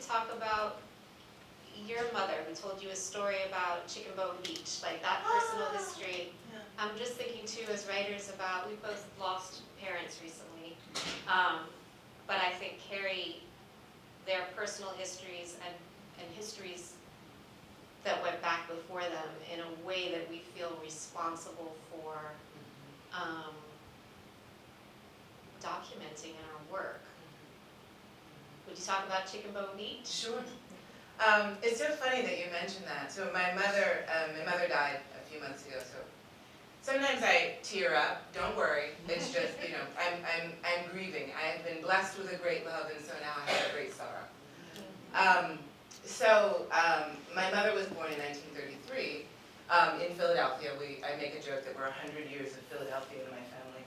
talk about your mother who told you a story about Chicken Bone Beach, like that personal history. Yeah. I'm just thinking too, as writers, about, we both lost parents recently, but I think carry their personal histories and histories that went back before them in a way that we feel responsible for documenting in our work. Would you talk about Chicken Bone Beach? Sure. It's so funny that you mentioned that. So my mother died a few months ago. So sometimes I tear up. Don't worry. It's just, you know, I'm grieving. I have been blessed with a great love, and so now I have a great sorrow. My mother was born in 1933 in Philadelphia. I make a joke that we're 100 years of Philadelphia in my family.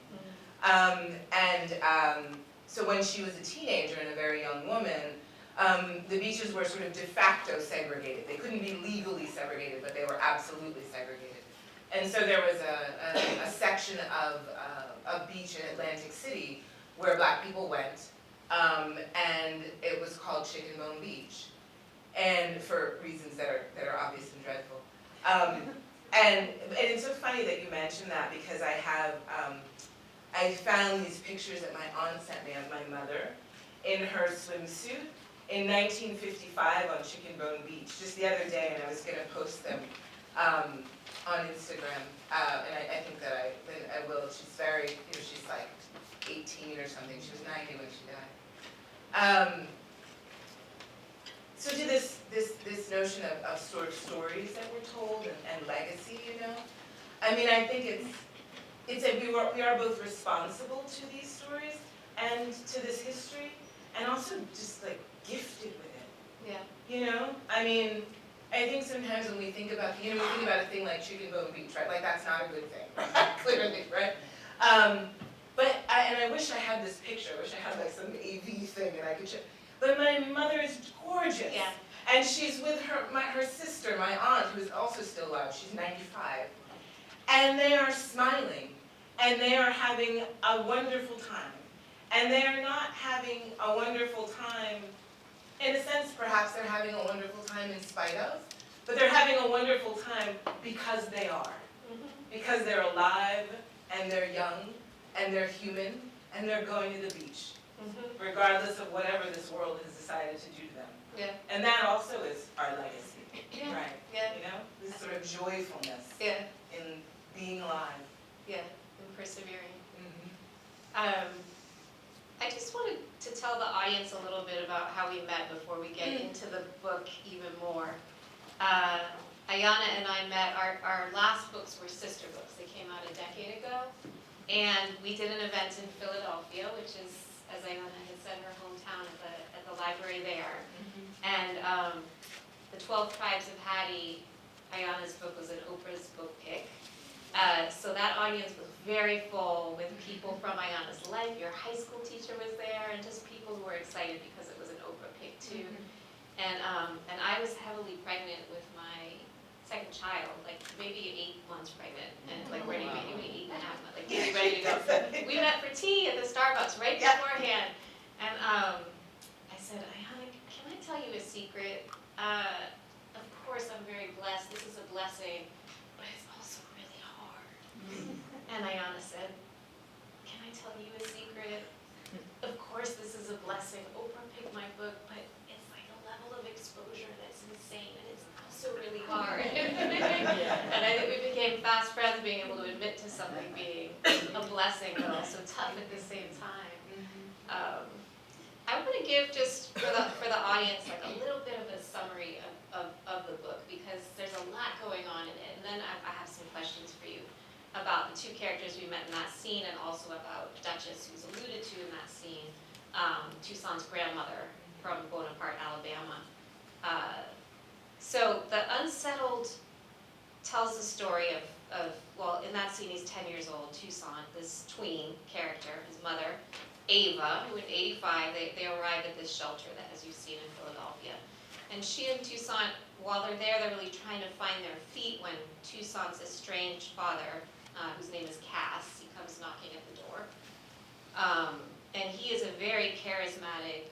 So when she was a teenager and a very young woman, the beaches were sort of de facto segregated. They couldn't be legally segregated, but they were absolutely segregated. And so there was a section of beach in Atlantic City where black people went, and it was called Chicken Bone Beach, and for reasons that are obvious and dreadful. And it's so funny that you mentioned that, because I found these pictures that my aunt sent me of my mother in her swimsuit in 1955 on Chicken Bone Beach just the other day, and I was going to post them on Instagram, and I think that I will. She's very, she's like 18 or something. She was 90 when she died. So to this notion of sort of stories that were told and legacy, I mean, I think it's that we are both responsible to these stories and to this history, and also just like gifted with it. Yeah. I mean, I think sometimes when we think about, we think about a thing like Chicken Bone Beach, right? Like that's not a good thing, clearly, right? And I wish I had this picture. I wish I had like some AV thing and I could show. But my mother is gorgeous. Yeah. And she's with her sister, my aunt, who is also still alive. She's 95. And they are smiling. And they are having a wonderful time. And they are not having a wonderful time, in a sense, perhaps they're having a wonderful time in spite of, but they're having a wonderful time because they are. Because they're alive, and they're young, and they're human, and they're going to the beach, regardless of whatever this world has decided to do to them. Yeah. And that also is our legacy, Yeah. right? Yeah. This sort of joyfulness in being alive. Yeah, and persevering. I just wanted to tell the audience a little bit about how we met before we get into the book even more. Ayana and I met, our last books were sister books. They came out a decade ago. And we did an event in Philadelphia, which is, as Ayana had said, her hometown, at the library there. And the 12 Tribes of Hattie, Ayana's book, was an Oprah's book pick. So that audience was very full with people from Ayana's life. Your high school teacher was there, and just people who were excited because it was an Oprah pick too. And I was heavily pregnant with my second child, like maybe 8 months pregnant, and like ready, maybe 8 and a half months, like really ready to go. We met for tea at the Starbucks right beforehand, and I said, Ayana, can I tell you a secret? Of course, I'm very blessed. This is a blessing, but it's also really hard. And Ayana said, can I tell you a secret? Of course, this is a blessing. Oprah picked my book, but it's like a level of exposure that's insane, and it's also really hard. And I think we became fast friends, being able to admit to something being a blessing, but also tough at the same time. I want to give, just for the audience, like a little bit of a summary of the book, because there's a lot going on in it. And then I have some questions for you about the two characters we met in that scene, and also about Duchess, who's alluded to in that scene, Toussaint's grandmother from Bonaparte, Alabama. So the Unsettled tells the story of, well, in that scene he's 10 years old, Toussaint, this tween character, his mother, Ava, who in 85, they arrive at this shelter that, as you've seen in Philadelphia. And she and Toussaint, while they're there, they're really trying to find their feet when Toussaint's estranged father, whose name is Cass, he comes knocking at the door. And he is a very charismatic,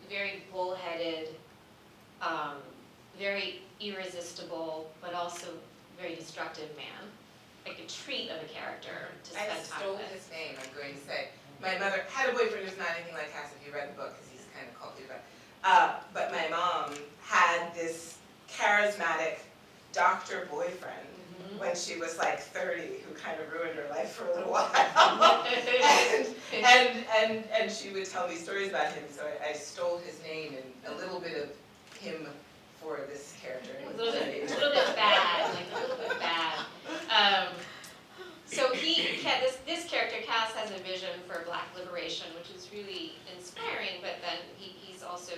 very bullheaded, very irresistible, but also very destructive man. Like a treat of a character to spend I time stole with. his name, I'm going to say. My mother had a boyfriend who's not anything like Cass, if you read the book, because he's kind of culty, but my mom had this charismatic doctor boyfriend when she was like 30, who kind of ruined her life for a little while. and she would tell me stories about him, so I stole his name and a little bit of him for this character. A little bit bad, like a little bit bad. So this character, Cass, has a vision for Black liberation, which is really inspiring, but then he's also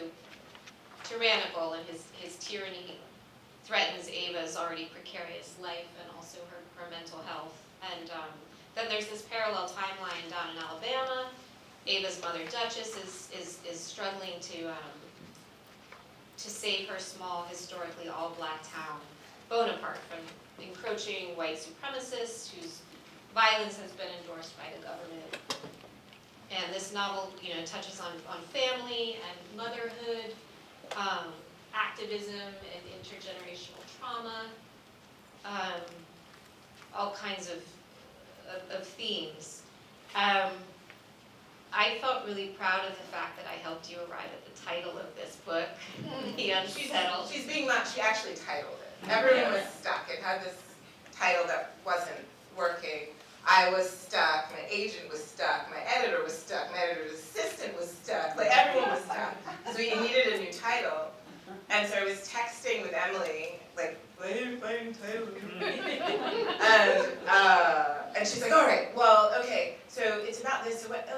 tyrannical, and his tyranny threatens Ava's already precarious life and also her mental health. And then there's this parallel timeline down in Alabama. Ava's mother, Duchess, is struggling to save her small, historically all-Black town, Bonaparte, from encroaching white supremacists whose violence has been endorsed by the government. And this novel, touches on family and motherhood, activism and intergenerational trauma, all kinds of themes. I felt really proud of the fact that I helped you arrive at the title of this book, The Unsettled. She actually titled it. Everyone was stuck. It had this title that wasn't working. I was stuck, my agent was stuck, my editor was stuck, my editor's assistant was stuck, like everyone was stuck. So we needed a new title. And so I was texting with Emily, like, find title. And she's like, all right, well, okay, so it's about this, so what,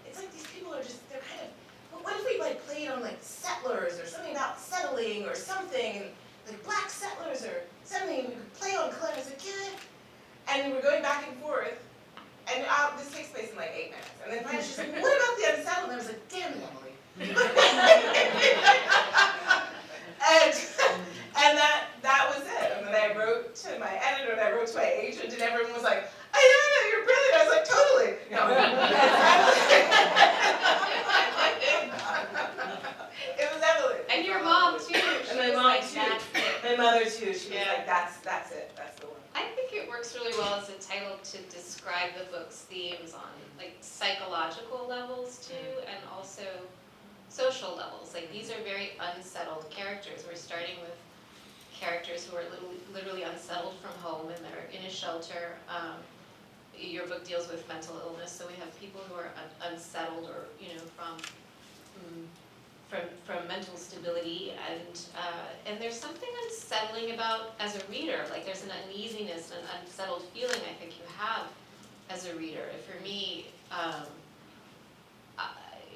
it's like these people are just, they're kind of, what if we like played on like settlers or something about settling or something, like Black settlers or something, we could play on color. I was like, yeah. And we were going back and forth, and this takes place in like 8 minutes. And then finally she's like, what about the Unsettled? And I was like, damn it, Emily. and that was it. And then I wrote to my editor, and I wrote to my agent, and everyone was like, Ayana, you're brilliant. I was like, totally. No. It was Emily. And your mom too. And my mom too. My mother too. She was like, that's it. That's the one. I think it works really well as a title to describe the book's themes on like psychological levels too, and also social levels. Like these are very unsettled characters. We're starting with characters who are literally unsettled from home, and they're in a shelter. Your book deals with mental illness, so we have people who are unsettled, or from mental stability, and there's something unsettling about as a reader. Like there's an uneasiness, an unsettled feeling I think you have as a reader. For me,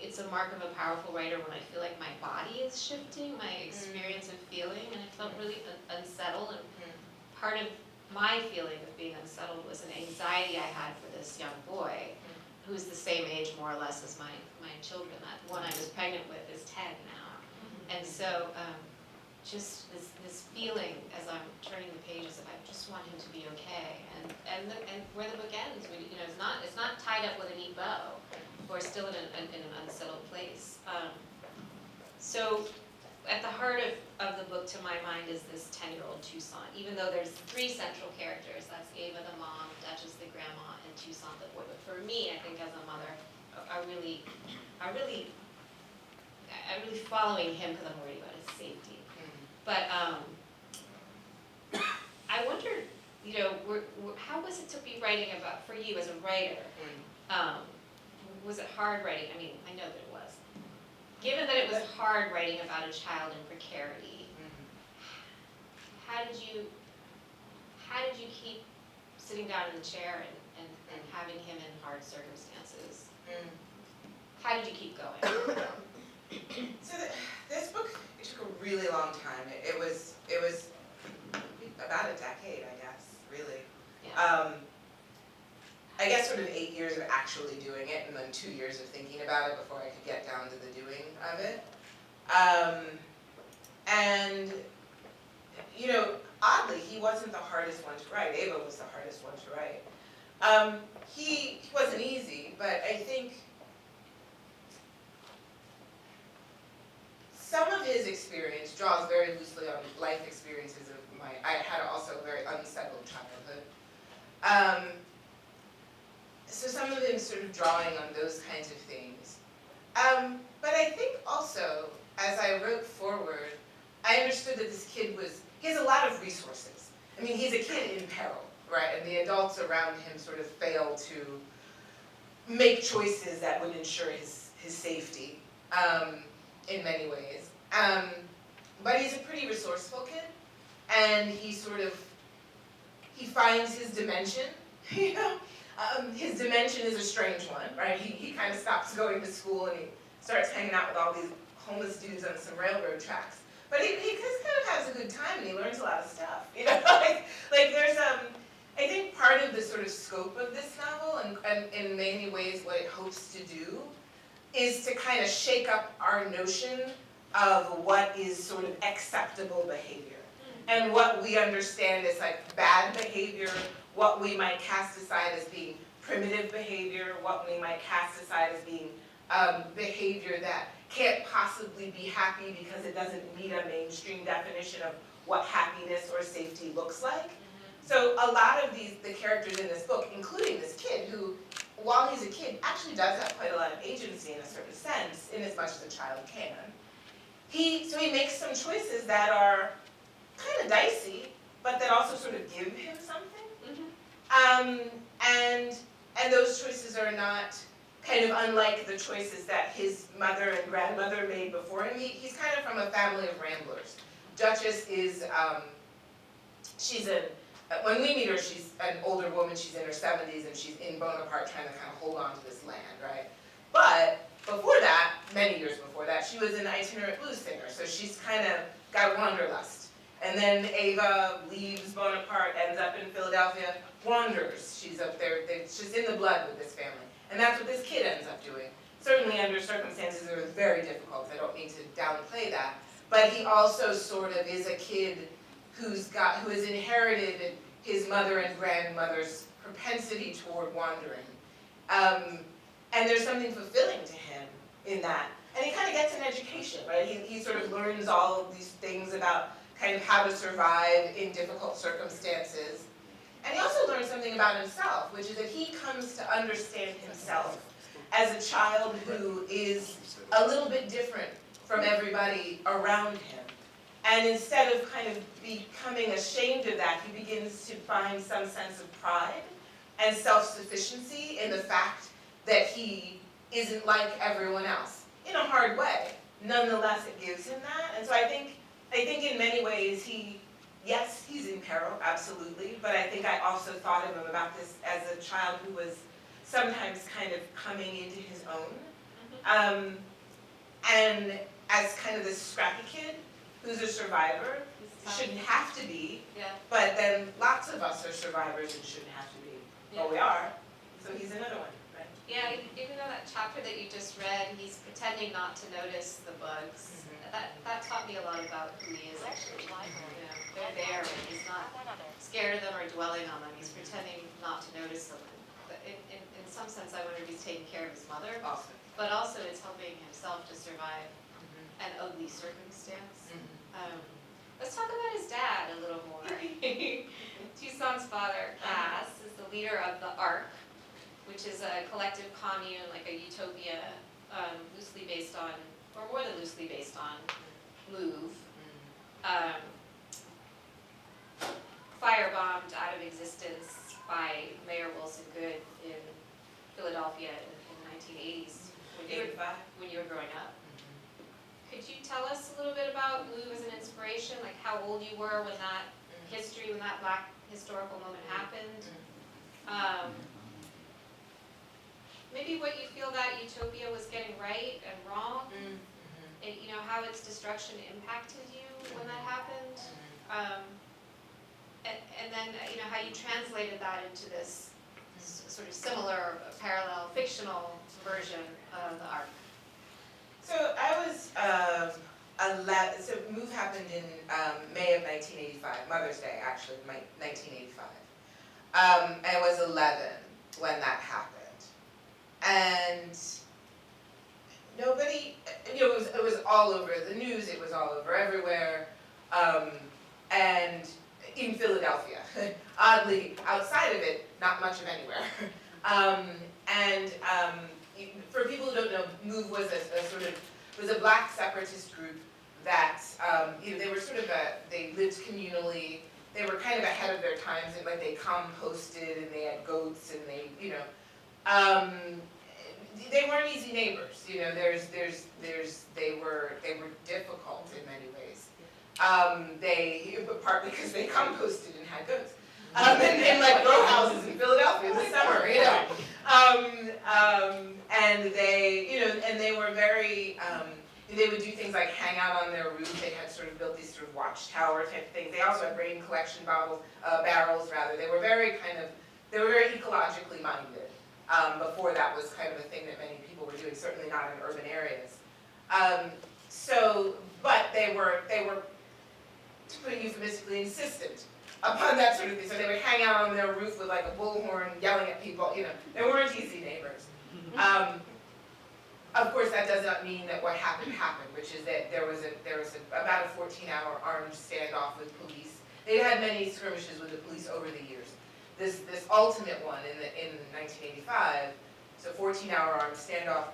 it's a mark of a powerful writer when I feel like my body is shifting, my experience of feeling, and I felt really unsettled. And part of my feeling of being unsettled was an anxiety I had for this young boy, who's the same age more or less as my children. That one I was pregnant with is 10 now. And so just this feeling as I'm turning the pages of I just want him to be okay. And where the book ends, it's not tied up with a neat bow. We're still in an unsettled place. So at the heart of the book, to my mind, is this 10-year-old Toussaint. Even though there's 3 central characters, that's Ava the mom, Duchess the grandma, and Toussaint the boy. But for me, I think as a mother, I really following him because I'm worried about his safety. But I wondered, how was it to be writing about, for you as a writer? Was it hard writing? I mean, I know that it was. Given that it was hard writing about a child in precarity, how did you keep sitting down in the chair and having him in hard circumstances? How did you keep going? So this book, it took a really long time. It was about a decade, I guess, really. Yeah. I guess sort of 8 years of actually doing it, and then 2 years of thinking about it before I could get down to the doing of it. And oddly, he wasn't the hardest one to write. Ava was the hardest one to write. He wasn't easy, but I think of his experience draws very loosely on life experiences of I had also a very unsettled childhood. So some of it is sort of drawing on those kinds of things. But I think also, as I wrote forward, I understood that this kid he has a lot of resources. I mean, he's a kid in peril, right? And the adults around him sort of fail to make choices that would ensure his safety in many ways. But he's a pretty resourceful kid, and he finds his dimension, you know? His dimension is a strange one, right? He kind of stops going to school and he starts hanging out with all these homeless dudes on some railroad tracks. But he just kind of has a good time and he learns a lot of stuff, you know? like there's, I think part of the sort of scope of this novel, and in many ways what it hopes to do, is to kind of shake up our notion of what is sort of acceptable behavior. And what we understand as like bad behavior, what we might cast aside as being primitive behavior, what we might cast aside as being behavior that can't possibly be happy because it doesn't meet a mainstream definition of what happiness or safety looks like. So a lot of the characters in this book, including this kid who, while he's a kid, actually does have quite a lot of agency in a certain sense, in as much as a child can. So he makes some choices that are kind of dicey, but that also sort of give him something. And those choices are not kind of unlike the choices that his mother and grandmother made before him. He's kind of from a family of ramblers. Duchess is, when we meet her, she's an older woman, she's in her 70s, and she's in Bonaparte trying to kind of hold on to this land, right? But before that, many years before that, she was an itinerant blues singer, so she's kind of got wanderlust. And then Ava leaves Bonaparte, ends up in Philadelphia, wanders. She's up there, it's just in the blood with this family. And that's what this kid ends up doing. Certainly under circumstances that are very difficult, I don't mean to downplay that. But he also sort of is a kid who has inherited his mother and grandmother's propensity toward wandering. And there's something fulfilling to him in that. And he kind of gets an education, right? He sort of learns all of these things about kind of how to survive in difficult circumstances. And he also learns something about himself, which is that he comes to understand himself as a child who is a little bit different from everybody around him. And instead of kind of becoming ashamed of that, he begins to find some sense of pride and self-sufficiency in the fact that he isn't like everyone else, in a hard way. Nonetheless, it gives him that. And so I think in many ways yes, he's in peril, absolutely, but I think I also thought of him about this as a child who was sometimes kind of coming into his own. And as kind of this scrappy kid who's a survivor, shouldn't have to be, but then lots of us are survivors and shouldn't have to be. Well, we are, so he's another one, right? Yeah, even though that chapter that you just read, he's pretending not to notice the bugs. That taught me a lot about who he is actually. You know, they're there, and he's not scared of them or dwelling on them. He's pretending not to notice them. But in some sense, I wonder if he's taking care of his mother, but also it's helping himself to survive an ugly circumstance. Let's talk about his dad a little more. Toussaint's father, Cass, is the leader of the Ark, which is a collective commune, like a utopia, loosely based on, or more than loosely based on, Louvre. Firebombed out of existence by Mayor Wilson Goode in Philadelphia in the 1980s when you were growing up. Could you tell us a little bit about Louvre as an inspiration, like how old you were when that when that Black historical moment happened? Maybe what you feel that utopia was getting right and wrong, and you know how its destruction impacted you when that happened, and then you know how you translated that into this sort of similar, parallel, fictional version of the Ark. So I was 11, so move happened in May of 1985, Mother's Day actually, 1985. I was 11 when that happened. And nobody, you know, it was all over the news, it was all over everywhere, and in Philadelphia. Oddly, outside of it, not much of anywhere. For people who don't know, MOVE was a black separatist group that, they were they lived communally. They were kind of ahead of their times, and like they composted and they had goats and they weren't easy neighbors. They were difficult in many ways. Partly because they composted and had goats. And like row houses in Philadelphia in the summer, and they were very, they would do things like hang out on their roof. They had sort of built these sort of watchtower type things. They also had grain collection barrels rather. They were very ecologically minded. Before that was kind of a thing that many people were doing, certainly not in urban areas. But they were, to put it euphemistically, insistent upon that sort of thing. So they would hang out on their roof with like a bullhorn yelling at people, They weren't easy neighbors. Of course, that does not mean that what happened, which is that there was about a 14-hour armed standoff with police. They had many skirmishes with the police over the years. This ultimate one in 1985, so 14-hour armed standoff,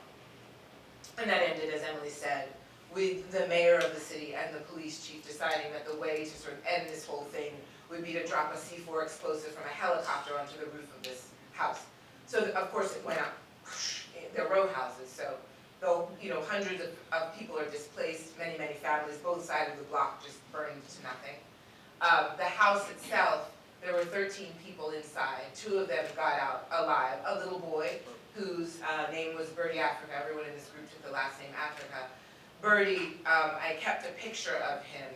and that ended, as Emily said, with the mayor of the city and the police chief deciding that the way to sort of end this whole thing would be to drop a C4 explosive from a helicopter onto the roof of this house. So of course it went up. They're row houses, so though hundreds of people are displaced, many families, both sides of the block just burned to nothing. The house itself, there were 13 people inside. 2 of them got out alive. A little boy whose name was Birdie Africa. Everyone in this group took the last name Africa. Birdie, I kept a picture of him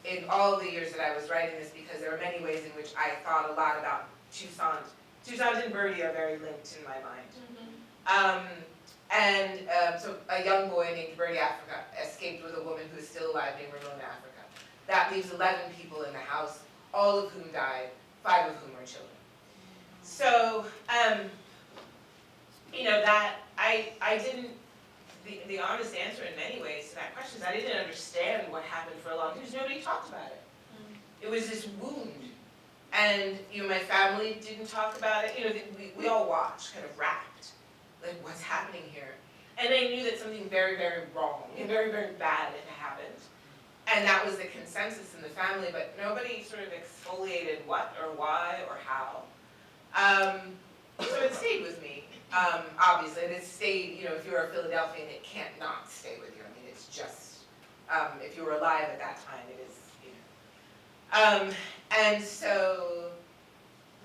in all of the years that I was writing this because there are many ways in which I thought a lot about Toussaint. Toussaint and Birdie are very linked in my mind. So a young boy named Birdie Africa escaped with a woman who is still alive named Ramona Africa. That leaves 11 people in the house, all of whom died, 5 of whom are children. So, that I didn't, the honest answer in many ways to that question is I didn't understand what happened for a long time because nobody talked about it. It was this wound. And, my family didn't talk about it. We all watched, kind of rapt, like what's happening here. And I knew that something very, very wrong and very, very bad had happened. And that was the consensus in the family, but nobody sort of exfoliated what or why or how. So it stayed with me, obviously, and it stayed, if you're a Philadelphian, it can't not stay with you. I mean, it's just, if you were alive at that time, it is, And so,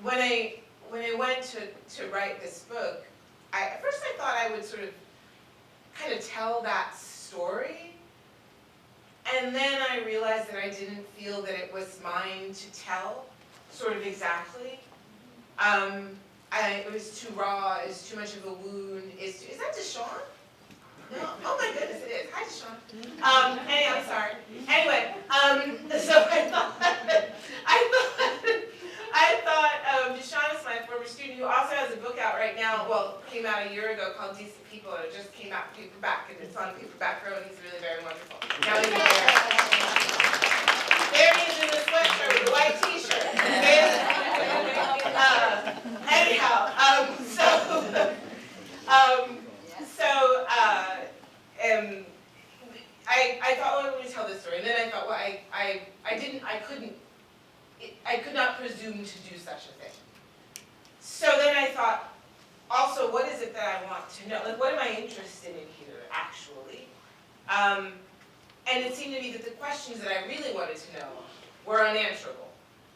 when I went to write this book, at first I thought I would sort of kind of tell that story. And then I realized that I didn't feel that it was mine to tell, sort of exactly. It was too raw, it was too much of a wound. Is that Deshawn? No. Oh my goodness, it is. Hi, Deshawn. Hey, I'm sorry. Anyway, so I thought Deshawn is my former student who also has a book out right now, well, came out a year ago called Decent People, and it just came out paperback, and it's on paperback row, and he's really very wonderful. Now he's there he is in the sweatshirt with the white t-shirt. Anyhow, I thought, well, let me tell this story, and then I thought, well, I could not presume to do such a thing. So then I thought, also, what is it that I want to know? Like, what am I interested in here, actually? And it seemed to me that the questions that I really wanted to know were unanswerable.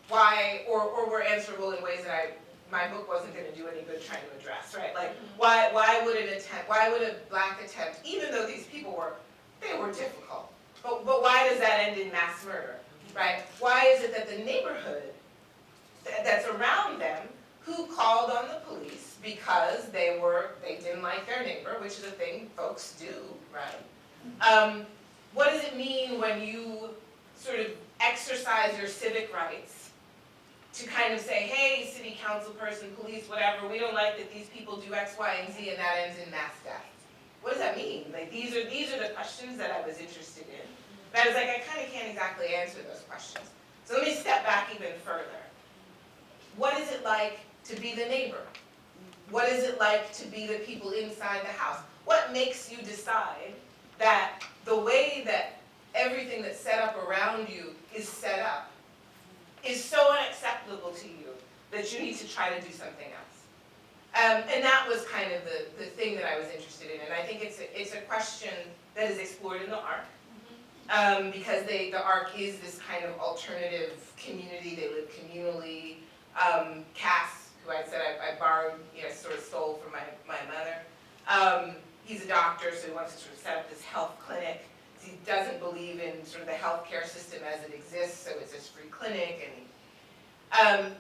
Why, or were answerable in ways that my book wasn't going to do any good trying to address, right? Like, why would a black attempt, even though these people were difficult, but why does that end in mass murder, right? Why is it that the neighborhood that's around them, who called on the police because they didn't like their neighbor, which is a thing folks do, right? What does it mean when you sort of exercise your civic rights to kind of say, hey, city council person, police, whatever, we don't like that these people do X, Y, and Z, and that ends in mass death, what does that mean? Like, these are the questions that I was interested in. But I was like, I kind of can't exactly answer those questions. So let me step back even further. What is it like to be the neighbor? What is it like to be the people inside the house? What makes you decide that the way that everything that's set up around you is set up is so unacceptable to you that you need to try to do something else? And that was kind of the thing that I was interested in. And I think it's a question that is explored in the Ark. Because the Ark is this kind of alternative community. They live communally. Cass, who I said I borrowed, sort of stole from my mother. He's a doctor, so he wants to sort of set up this health clinic. He doesn't believe in sort of the healthcare system as it exists, so it's this free clinic. And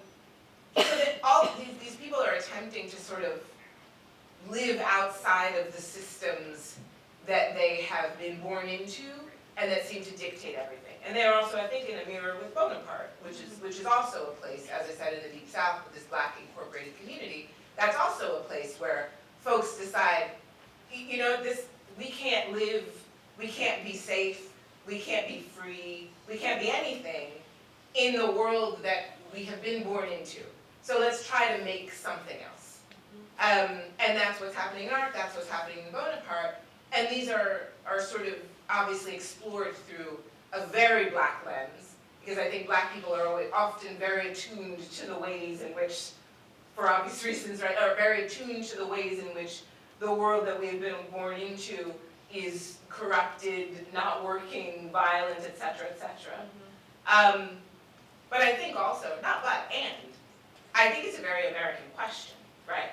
so that all these people are attempting to sort of live outside of the systems that they have been born into and that seem to dictate everything. And they're also, I think, in a mirror with Bonaparte, which is also a place, as I said, in the Deep South, with this Black incorporated community. That's also a place where folks decide, we can't live, we can't be safe, we can't be free, we can't be anything in the world that we have been born into. So let's try to make something else. And that's what's happening in art, that's what's happening in Bonaparte. And these are sort of obviously explored through a very Black lens, because I think Black people are often very attuned to the ways in which, for obvious reasons, right, are very attuned to the ways in which the world that we've been born into is corrupted, not working, violent, et cetera, et cetera. But I think also, not but, and, I think it's a very American question, right?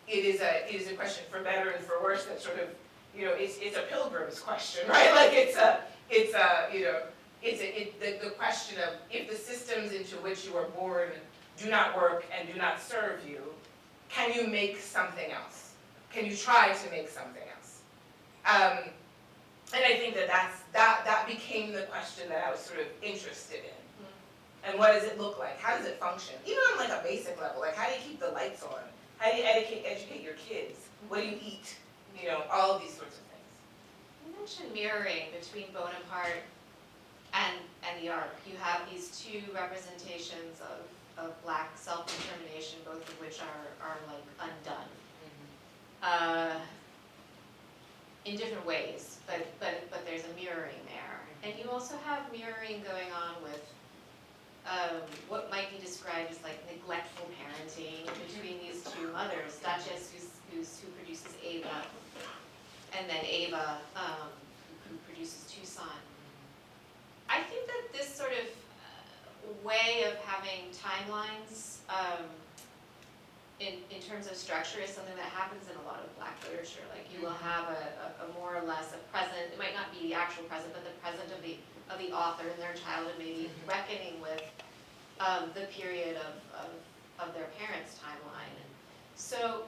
It is a question for better and for worse that sort of, it's a pilgrim's question, right? Like the question of, if the systems into which you are born do not work and do not serve you, can you make something else? Can you try to make something else? And I think that became the question that I was sort of interested in. And what does it look like? How does it function? Even on like a basic level, like how do you keep the lights on? How do you educate your kids? What do you eat? All of these sorts of things. You mentioned mirroring between Bonaparte and the Ark. You have these two representations of Black self-determination, both of which are like undone. In different ways, but there's a mirroring there. And you also have mirroring going on with what might be described as like neglectful parenting between these two mothers. Duchess, who produces Ava, and then Ava, who produces Toussaint. I think that this sort of way of having timelines in terms of structure is something that happens in a lot of Black literature. Like you will have a more or less a present, it might not be the actual present, but the present of the author in their childhood, maybe reckoning with the period of their parents' timeline. And so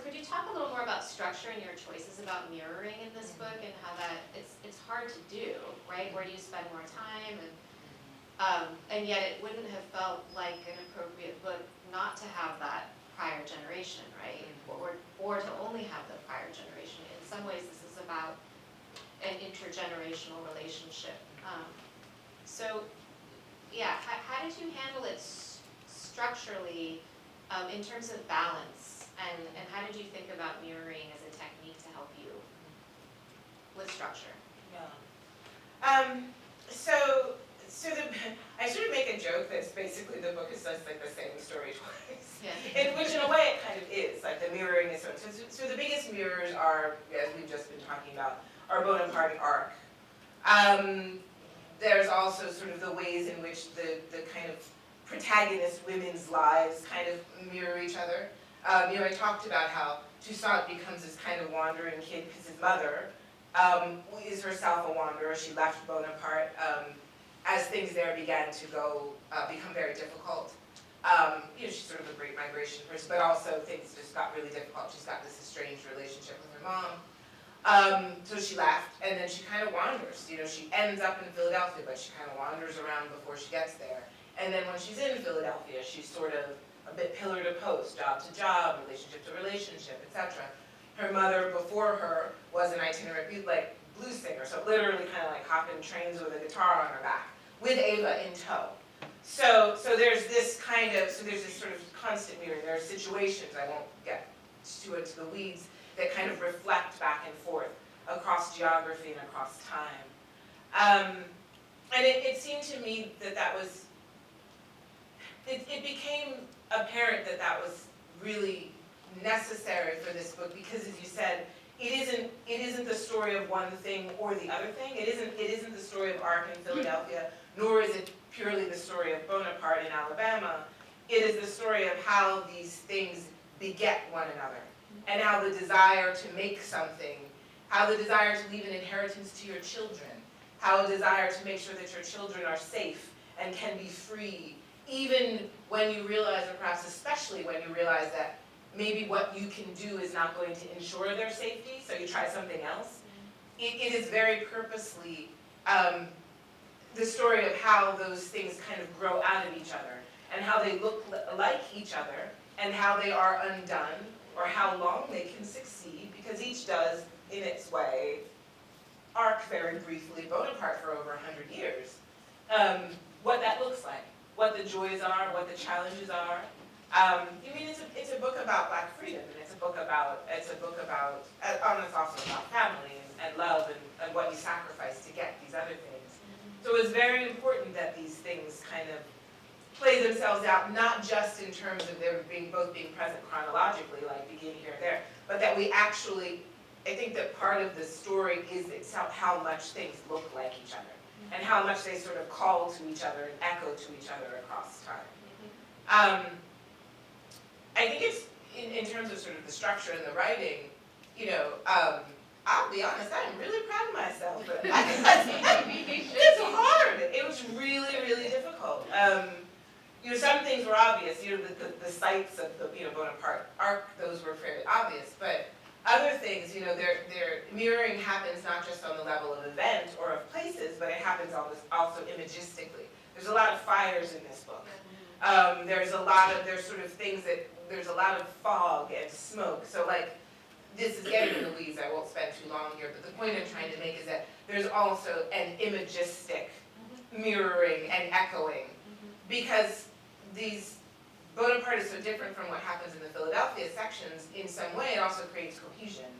could you talk a little more about structure and your choices about mirroring in this book, and how that it's hard to do, right? Where do you spend more time, and yet it wouldn't have felt like an appropriate book not to have that prior generation, right? Or to only have the prior generation. In some ways, this is about an intergenerational relationship. So, yeah, how did you handle it structurally in terms of balance? And how did you think about mirroring as a technique to help you with structure? Yeah. I sort of make a joke that's basically the book is just like the same story twice. Yeah. Which in a way it kind of is, like the mirroring is so the biggest mirrors are, as we've just been talking about, are Bonaparte and Ark. There's also sort of the ways in which the kind of protagonist women's lives kind of mirror each other. I talked about how Toussaint becomes this kind of wandering kid because his mother is herself a wanderer. She left Bonaparte as things there began to become very difficult. She's sort of a great migration person, but also things just got really difficult. She's got this estranged relationship with her mom. So she left, and then she kind of wanders. She ends up in Philadelphia, but she kind of wanders around before she gets there. And then when she's in Philadelphia, she's sort of a bit pillar to post, job to job, relationship to relationship, etc. Her mother before her was an itinerant blues singer, so literally kind of like hopping trains with a guitar on her back, with Ava in tow. So there's this sort of constant mirroring. There are situations, I won't get too into the weeds, that kind of reflect back and forth across geography and across time. And it seemed to me that was, it became apparent that was really necessary for this book because, as you said, it isn't the story of one thing or the other thing. It isn't the story of Ark in Philadelphia, nor is it purely the story of Bonaparte in Alabama. It is the story of how these things beget one another, and how the desire to make something, how the desire to leave an inheritance to your children, how a desire to make sure that your children are safe and can be free, even when you realize, or perhaps especially when you realize that maybe what you can do is not going to ensure their safety, so you try something else. It is very purposely the story of how those things kind of grow out of each other, and how they look like each other, and how they are undone, or how long they can succeed, because each does, in its way, Ark very briefly, Bonaparte for over 100 years, what that looks like, what the joys are, what the challenges are. I mean, it's a book about Black freedom, and it's also about family and love and what you sacrifice to get these other things. So it's very important that these things kind of play themselves out, not just in terms of both being present chronologically, like begin here and there, but that we actually, I think that part of the story is itself how much things look like each other, and how much they sort of call to each other and echo to each other across time. I think it's, in terms of sort of the structure and the writing, I'll be honest, I'm really proud of myself. But it's hard. It was really, really difficult. Some things were obvious. The sites of the Bonaparte Ark, those were fairly obvious. But other things, their mirroring happens not just on the level of event or of places, but it happens also imagistically. There's a lot of fires in this book. There's a lot of fog and smoke. So this is getting in the weeds, I won't spend too long here, but the point I'm trying to make is that there's also an imagistic mirroring and echoing, because Bonaparte is so different from what happens in the Philadelphia sections. In some way, it also creates cohesion,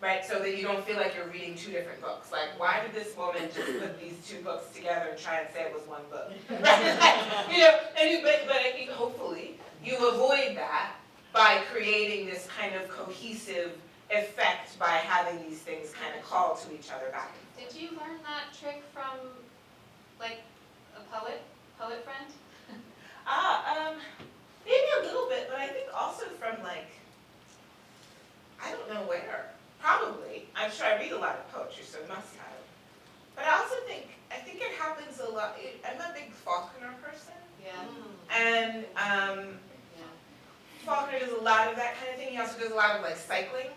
right? So that you don't feel like you're reading two different books. Like, why did this woman just put these two books together and try and say it was one book? But hopefully you avoid that by creating this kind of cohesive effect by having these things kind of call to each other back and forth. Did you learn that trick from, a poet friend? Maybe a little bit, but I think also from I don't know where. Probably. I'm sure I read a lot of poetry, so must have. But I also think it happens a lot. I'm a big Faulkner person. Yeah. And Faulkner does a lot of that kind of thing. He also does a lot of cycling.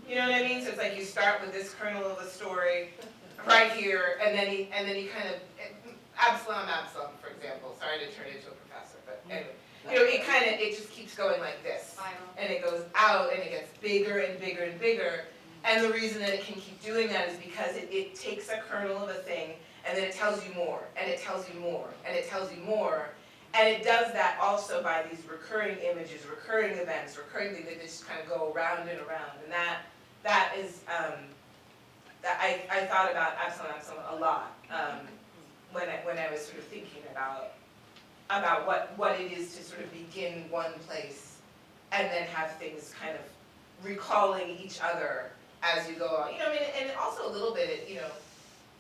You know what I mean? So it's you start with this kernel of a story right here, and then he kind of Absalom, for example. Sorry to turn into a professor, but anyway. It just keeps going like this. And it goes out and it gets bigger and bigger and bigger. And the reason that it can keep doing that is because it takes a kernel of a thing and then it tells you more, and it tells you more, and it tells you more. And it does that also by these recurring images, recurring events, recurring things that just kind of go around and around. And that is, I thought about Absalom a lot when I was sort of thinking about what it is to sort of begin one place and then have things kind of recalling each other as you go on. And also a little bit,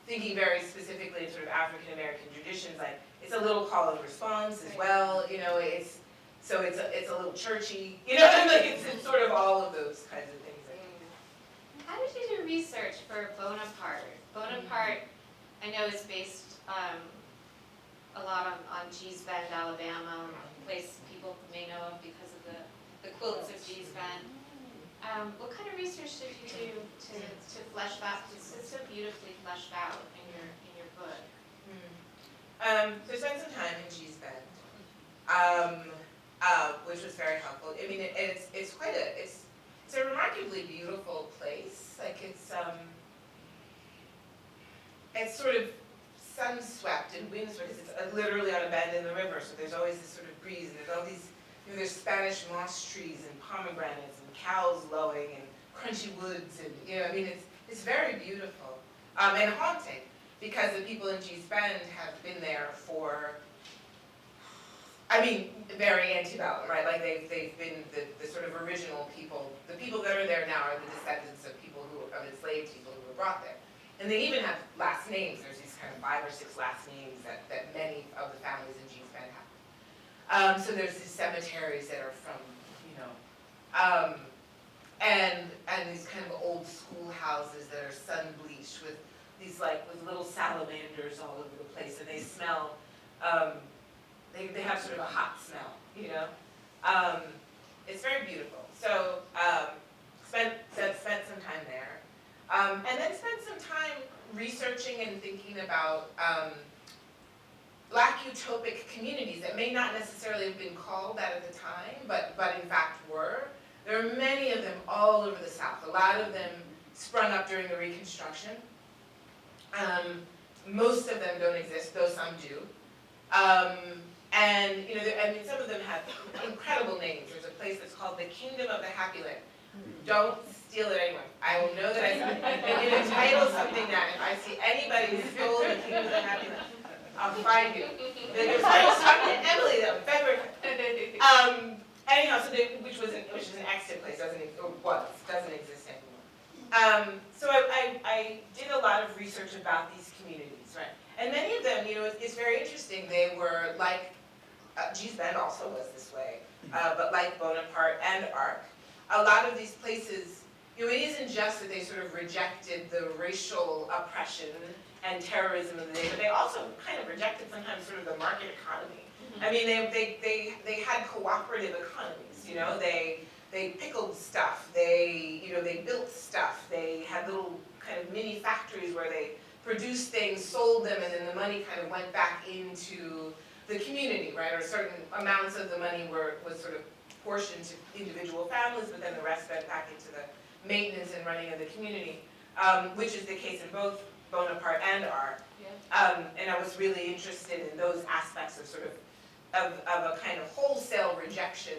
thinking very specifically in sort of African American traditions, it's a little call and response as well. It's a little churchy. It's sort of all of those kinds of things. How did you do research for Bonaparte? Bonaparte, I know, is based a lot on Gee's Bend, Alabama, a place people may know of because of the quilts of Gee's Bend. What kind of research did you do to flesh that? Because it's so beautifully fleshed out in your book. So I spent some time in Gee's Bend, which was very helpful. I mean, it's a remarkably beautiful place. Like it's sort of sun-swept and windswept because it's literally on a bend in the river, so there's always this sort of breeze, and there's all these, there's Spanish moss trees and pomegranates and cows lowing and crunchy woods, and I mean, it's very beautiful and haunting because the people in Gee's Bend have been there for, I mean, very antebellum, right? Like they've been the sort of original people. The people that are there now are the descendants of enslaved people who were brought there. And they even have last names. There's these kind of 5 or 6 last names that many of the families in Gee's Bend have. So there's these cemeteries that are from, and these kind of old schoolhouses that are sun bleached with these with little salamanders all over the place, and they smell. They have sort of a hot smell, It's very beautiful. So spent some time there. And then spent some time researching and thinking about Black utopic communities that may not necessarily have been called that at the time, but in fact were. There are many of them all over the South. A lot of them sprung up during the Reconstruction. Most of them don't exist, though some do. And some of them have incredible names. There's a place that's called the Kingdom of the Happy Land. Don't steal it, anyone. I will know that it entitles something that if I see anybody who stole the Kingdom of the Happy Land, I'll find you. I was talking to Emily though, February. Anyhow, which is an exit place, doesn't exist anymore. So I did a lot of research about these communities, right? And many of them, it's very interesting. They were like, Gee's Bend also was this way, but like Bonaparte and Arc, a lot of these places, it isn't just that they sort of rejected the racial oppression and terrorism of the day, but they also kind of rejected sometimes sort of the market economy. I mean, they had cooperative economies, they pickled stuff, they built stuff, they had little kind of mini factories where they produced things, sold them, and then the money kind of went back into the community, right? Or certain amounts of the money was sort of portioned to individual families, but then the rest went back into the maintenance and running of the community, which is the case in both Bonaparte and Arc. Yeah. And I was really interested in those aspects of sort of a kind of wholesale rejection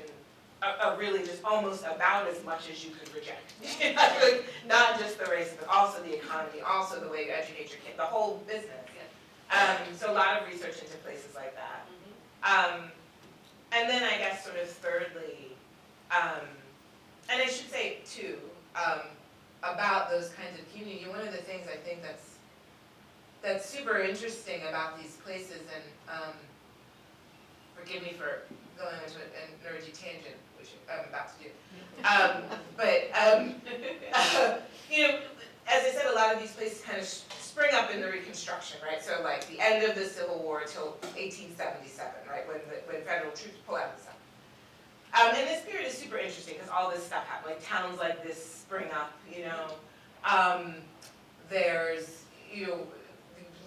of really just almost about as much as you could reject. Like, not just the race, but also the economy, also the way you educate your kid, the whole business. So a lot of research into places like that. And then I guess sort of thirdly, and I should say too, about those kinds of community, one of the things I think that's super interesting about these places, and forgive me for going into a nerdy tangent, which I'm about to do. As I said, a lot of these places kind of spring up in the Reconstruction, right? So like the end of the Civil War till 1877, right? When federal troops pull out of the South. And this period is super interesting because all this stuff happened. Like towns like this spring up, There's,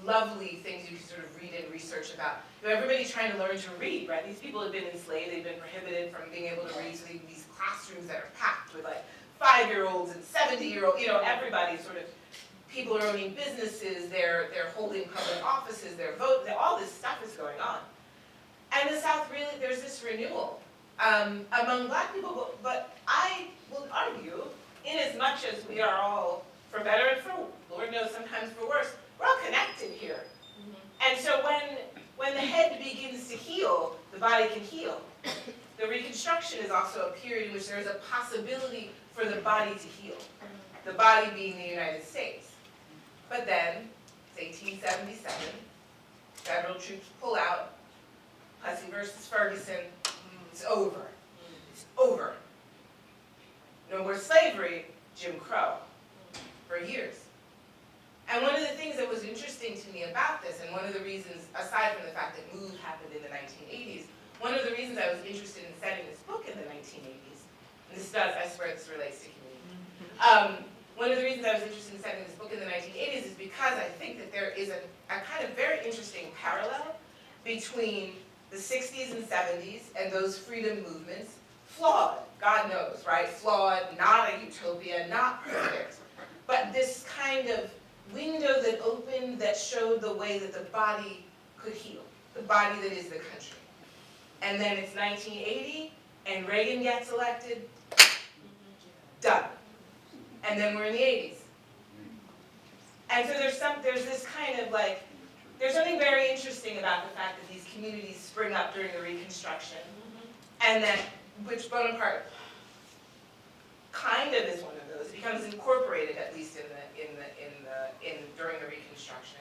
lovely things you can sort of read and research about. Everybody's trying to learn to read, right? These people have been enslaved, they've been prohibited from being able to read, so these classrooms that are packed with like 5-year-olds and 70-year-olds, everybody sort of, people are owning businesses, they're holding public offices, they're voting, all this stuff is going on. And the South really, there's this renewal among Black people, but I will argue, in as much as we are all, for better and for, Lord knows, sometimes for worse, we're all connected here. And so when the head begins to heal, the body can heal. The Reconstruction is also a period in which there is a possibility for the body to heal. The body being the United States. But then, it's 1877, federal troops pull out, Plessy versus Ferguson, it's over. It's over. No more slavery, Jim Crow, for years. And one of the things that was interesting to me about this, and one of the reasons, aside from the fact that MOVE happened in the 1980s, one of the reasons I was interested in setting this book in the 1980s, and this does, I swear this relates to community. One of the reasons I was interested in setting this book in the 1980s is because I think that there is a kind of very interesting parallel between the 60s and 70s and those freedom movements, flawed, God knows, right? Flawed, not a utopia, not perfect. But this kind of window that opened that showed the way that the body could heal, the body that is the country. And then it's 1980, and Reagan gets elected, done. And then we're in the 80s. And so there's this kind of like, there's something very interesting about the fact that these communities spring up during the Reconstruction, and that, which Bonaparte kind of is one of those. It becomes incorporated, at least during the Reconstruction.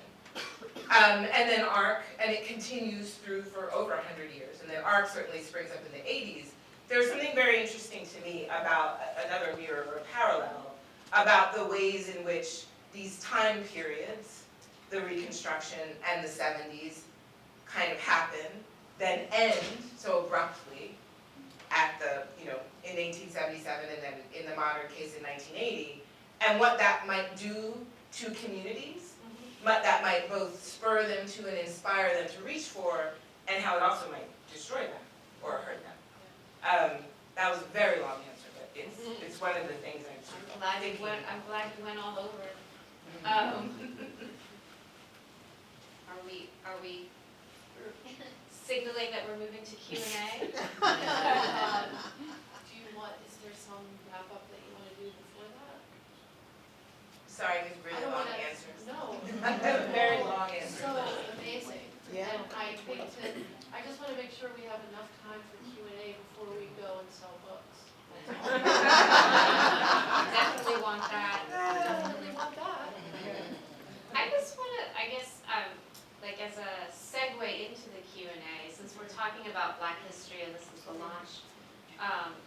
And then ARC, and it continues through for over 100 years. And then ARC certainly springs up in the 80s. There's something very interesting to me about another mirror or parallel about the ways in which these time periods, the Reconstruction and the 70s, kind of happen, then end so abruptly at the, in 1877 and then in the modern case in 1980, and what that might do to communities, what that might both spur them to and inspire them to reach for, and how it also might destroy them or hurt them. That was a very long answer, but it's one of the things I'm glad you went all over it. Are we signaling that we're moving to Q&A? Is there some wrap up that you want to do before that? Sorry, these really long answers. No. Very long answers. So amazing. Yeah. And I just want to make sure we have enough time for Q&A before we go and sell books. Definitely want that. Definitely want that. I just want to, I guess, like as a segue into the Q&A, since we're talking about Black history and this is the launch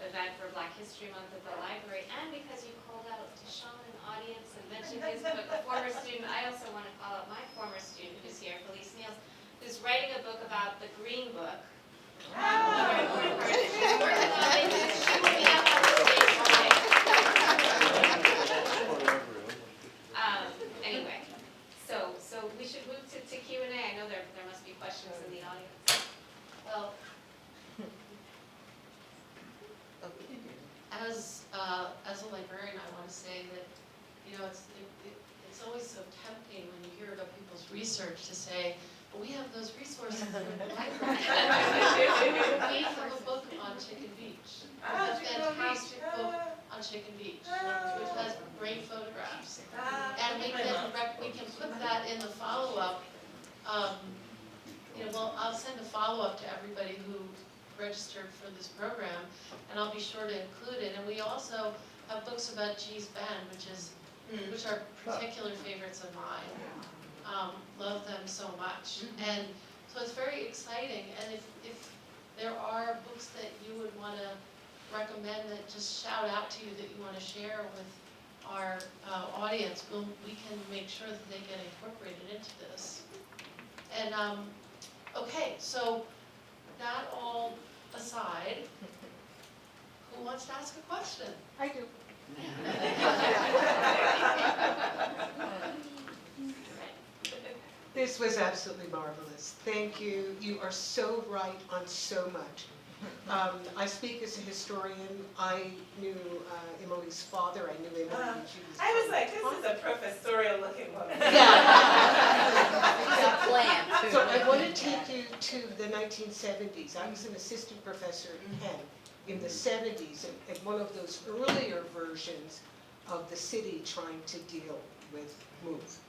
event for Black History Month at the library, and because you called out Deshaun in the audience and mentioned his book, a former student, I also want to call out my former student who's here, Felice Niels, who's writing a book about the Green Book. Very important part. She's working on it. She will be up on the stage today. Anyway, so we should move to Q&A. I know there must be questions in the audience. Well, as a librarian, I want to say that, it's always so tempting when you hear about people's research to say, well, we have those resources in the library. We have a book on Chicken Beach, a fantastic book on Chicken Beach, which has great photographs. And we can put that in the follow-up. I'll send a follow-up to everybody who registered for this program, and I'll be sure to include it. And we also have books about Gee's Bend, which are particular favorites of mine. Love them so much. And so it's very exciting. And if there are books that you would want to recommend that just shout out to you that you want to share with our audience, we can make sure that they get incorporated into this. And okay, so that all aside, who wants to ask a question? I do. This was absolutely marvelous. Thank you. You are so right on so much. I speak as a historian. I knew Emily's father. I knew Emily when she was. I was like, this is a professorial looking woman. So I want to take you to the 1970s. I was an assistant professor at Penn in the 70s at one of those earlier versions of the city trying to deal with move.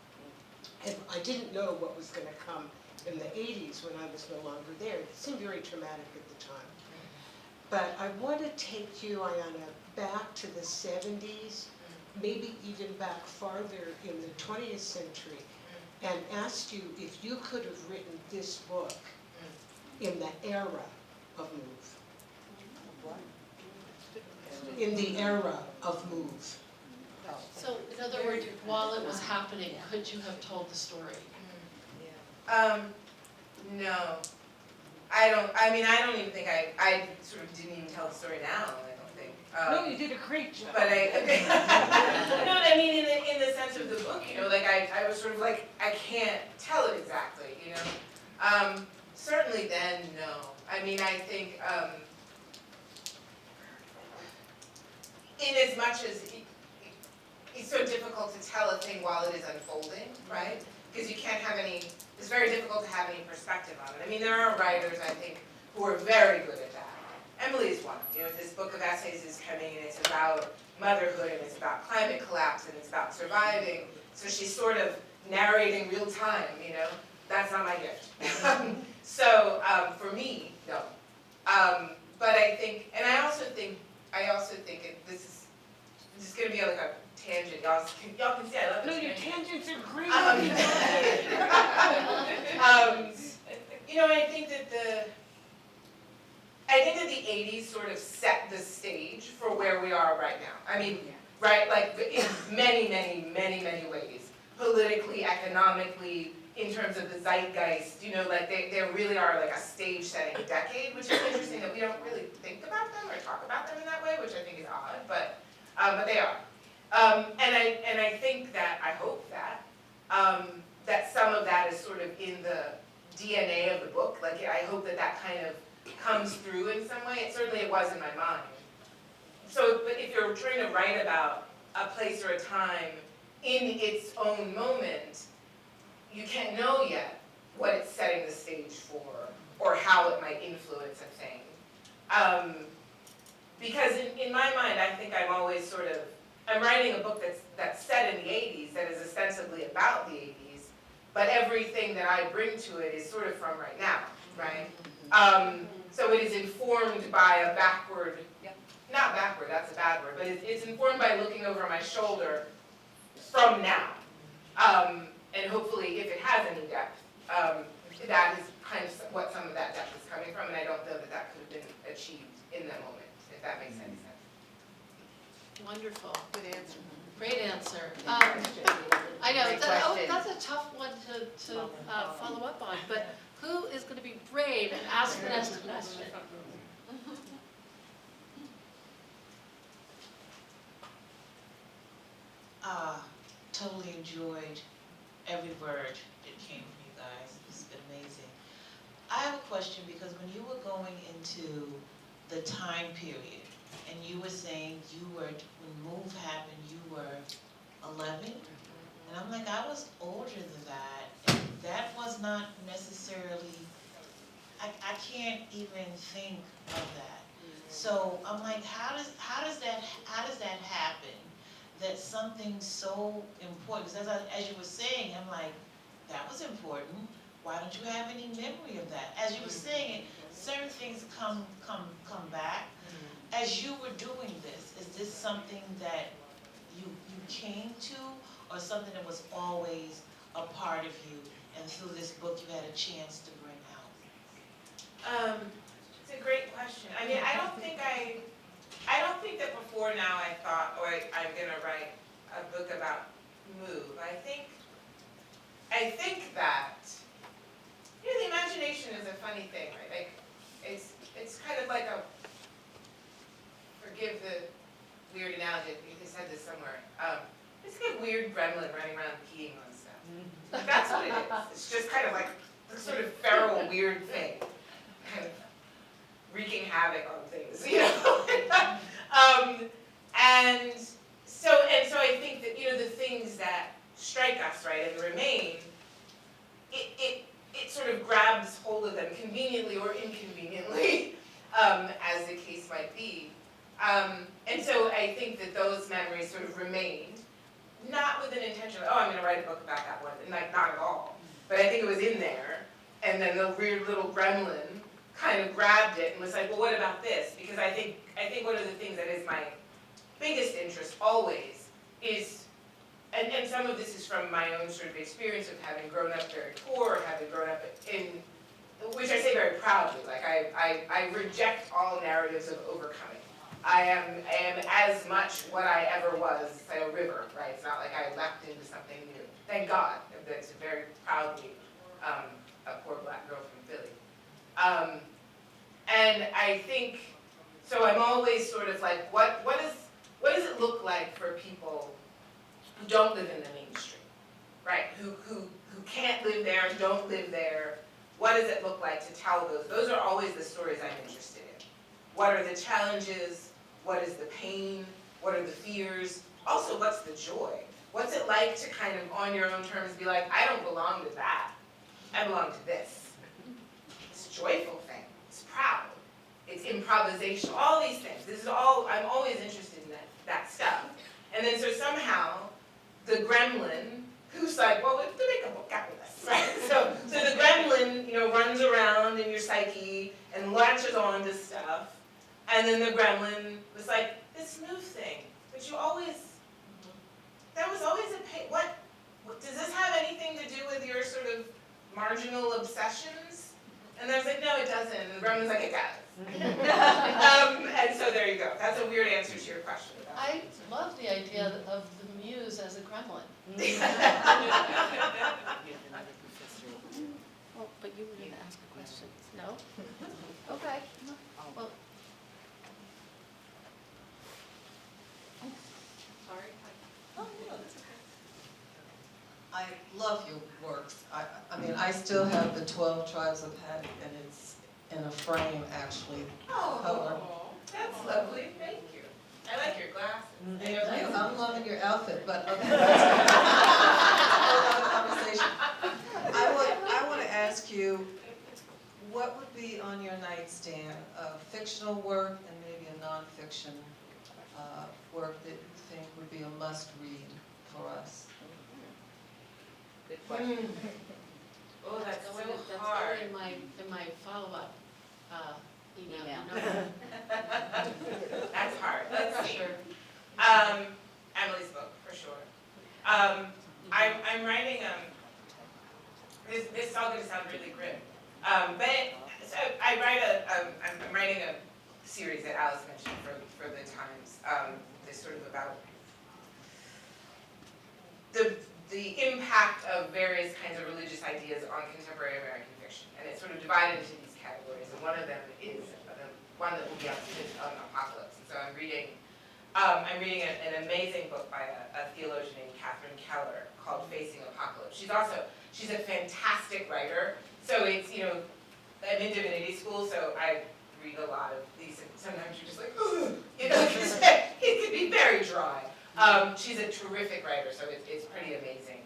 And I didn't know what was going to come in the 80s when I was no longer there. It seemed very traumatic at the time. But I want to take you, Ayana, back to the 70s, maybe even back farther in the 20th century, and asked you if you could have written this book in the era of move. In the era of move. So, in other words, while it was happening, could you have told the story? No. I don't even think I sort of didn't even tell the story now, I don't think. No, you did a great job. But no, I mean in the sense of the book, like I was sort of like, I can't tell it exactly, Certainly then, no. I mean, I think, in as much as it's so difficult to tell a thing while it is unfolding, right? Because you can't have any, it's very difficult to have any perspective on it. I mean, there are writers, I think, who are very good at that. Emily is one. You know, this book of essays is coming, and it's about motherhood, and it's about climate collapse, and it's about surviving. So she's sort of narrating real time, you know? That's not my gift. So for me, no. But I think, and I also think this is going to be like a tangent. Y'all can see I love this. No, your tangents are great. You know, I think that the 80s sort of set the stage for where we are right now. I mean, right, like in many, many, many, many ways. Politically, economically, in terms of the zeitgeist, you know, like they really are like a stage-setting decade, which is interesting that we don't really think about them or talk about them in that way, which I think is odd, but they are. And I think that, I hope that, that some of that is sort of in the DNA of the book. Like, I hope that that kind of comes through in some way. Certainly it was in my mind. So, but if you're trying to write about a place or a time in its own moment, you can't know yet what it's setting the stage for or how it might influence a thing. Because in my mind, I think I'm always sort of, I'm writing a book that's set in the 80s, that is ostensibly about the 80s, but everything that I bring to it is sort of from right now, right? So it is informed by a backward, not backward, that's a bad word, but it's informed by looking over my shoulder from now. And hopefully, if it has any depth, that is kind of what some of that depth is coming from, and I don't know that that could have been achieved in that moment, if that makes any sense. Wonderful. Good answer. Great answer. Great I know, question. that's a tough one to follow up on, but who is going to be brave and ask the next question? Totally enjoyed every word that came from you guys. It's been amazing. I have a question because when you were going into the time period and you were saying you were, when MOVE happened, you were 11, and I'm like, I was older than that, and that was not necessarily, I can't even think of that. So I'm like, how does that happen? That something so important, because as you were saying, I'm like, that was important. Why don't you have any memory of that? As you were saying it, certain things come back. As you were doing this, is this something that you came to, or something that was always a part of you, and through this book you had a chance to bring out? It's a great question. I mean, I don't think that before now I thought, oh, I'm gonna write a book about MOVE. I think that, you know, the imagination is a funny thing, right? Like, it's kind of like a, forgive the weird analogy, you said this somewhere. It's like a weird gremlin running around peeing on stuff. Like, that's what it is. It's just kind of like a sort of feral, weird thing. Kind of wreaking havoc on things, you know? And so I think that, you know, the things that strike us, right, and remain, it sort of grabs hold of them conveniently or inconveniently, as the case might be. And so I think that those memories sort of remained, not with an intention of, oh, I'm going to write a book about that one, and like, not at all. But I think it was in there, and then the weird little gremlin kind of grabbed it and was like, well, what about this? Because I think one of the things that is my biggest interest always is, and some of this is from my own sort of experience of having grown up very poor, having grown up in, which I say very proudly, like I reject all narratives of overcoming. I am as much what I ever was, say, a river, right? It's not like I leapt into something new. Thank God, that's very proudly a poor black girl from Philly. And I think, so I'm always sort of like, what does it look like for people who don't live in the mainstream, right? Who can't live there, don't live there. What does it look like to tell those? Those are always the stories I'm interested in. What are the challenges? What is the pain? What are the fears? Also, what's the joy? What's it like to kind of, on your own terms, be like, I don't belong to that. I belong to this. It's a joyful thing. It's proud. It's improvisational. All these things. This is all, I'm always interested in that stuff. And then so somehow, the gremlin, who's like, well, we have to make a book out of this, right? So the gremlin, runs around in your psyche and latches on to stuff. And then the gremlin was like, this move thing, but you always, that was always what, does this have anything to do with your sort of marginal obsessions? And I was like, no, it doesn't. And the gremlin's like, it does. And so there you go. That's a weird answer to your question. I love the idea of the muse as a gremlin. Well, but you were gonna ask a question. No? Okay. Well. Sorry. Oh, no, that's okay. I love your works. I mean, I still have the 12 Tribes of Hattie, and it's in a frame, actually. Oh, that's lovely. Thank you. I like your glasses. Thank you. I'm loving your outfit, but okay, that's a whole other conversation. I want to ask you, what would be on your nightstand, fictional work and maybe a nonfiction work that you think would be a must-read for us? Good question. Oh, that's so hard. That's going in my follow-up email. Email. That's hard. Let's see. Pressure. Emily's book, for sure. I'm writing, this is all gonna sound really grim. So I write I'm writing a series that Alice mentioned for the Times. That's sort of about the impact of various kinds of religious ideas on contemporary American fiction. And it's sort of divided into these categories. And one of them is the one that will be out on apocalypse. And so I'm reading an amazing book by a theologian named Catherine Keller called Facing Apocalypse. She's a fantastic writer. So it's, I'm in divinity school, so I read a lot of these, and sometimes you're just like, ugh, because it can be very dry. She's a terrific writer, so it's pretty amazing.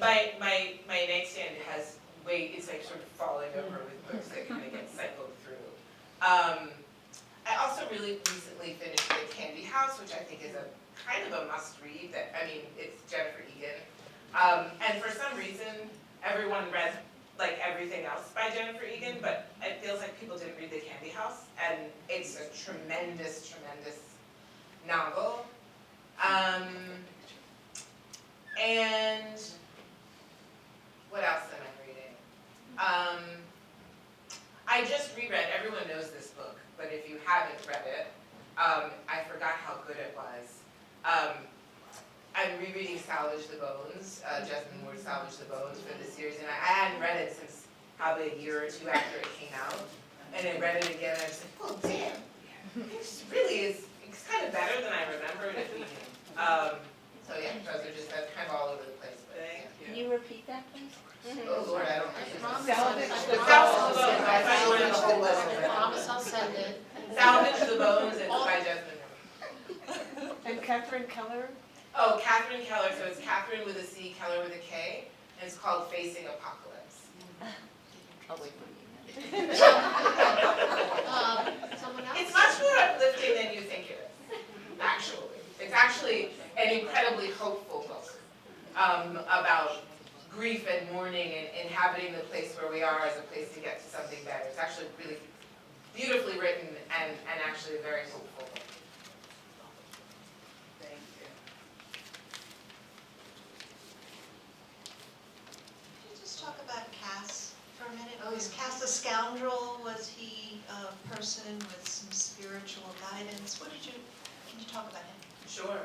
My nightstand has it's like sort of falling over with books that kind of get cycled through. I also really recently finished The Candy House, which I think is a kind of a must-read. It's Jennifer Egan. And for some reason, everyone read like everything else by Jennifer Egan, but it feels like people didn't read The Candy House, and it's a tremendous, tremendous novel. And what else am I reading? I just reread, everyone knows this book, but if you haven't read it, I forgot how good it was. I'm rereading Salvage the Bones, Jesmyn Moore's Salvage the Bones for this series, and I hadn't read it since probably a year or two after it came out. And I read it again, and I was like, well, damn, this really is, it's kind of better than I remembered it being. So yeah, that's kind of all over the place, but yeah. Can you repeat that, please? Oh Lord, I don't know. Salvage The Salvage the Bones, I thought you wanted the whole list. I promise I'll send it. Salvage the Bones, it's by Jesmyn Moore. And Catherine Keller? Oh, Catherine Keller, so it's Catherine with a C, Keller with a K, and it's called Facing Apocalypse. I'll wait for you. Someone else? It's much more uplifting than you think it is, actually. It's actually an incredibly hopeful book about grief and mourning and inhabiting the place where we are as a place to get to something better. It's actually really beautifully written and actually a very hopeful book. Thank you. Could you just talk about Cass for a minute? Was Cass a scoundrel? Was he a person with some spiritual guidance? Can you talk about him? Sure.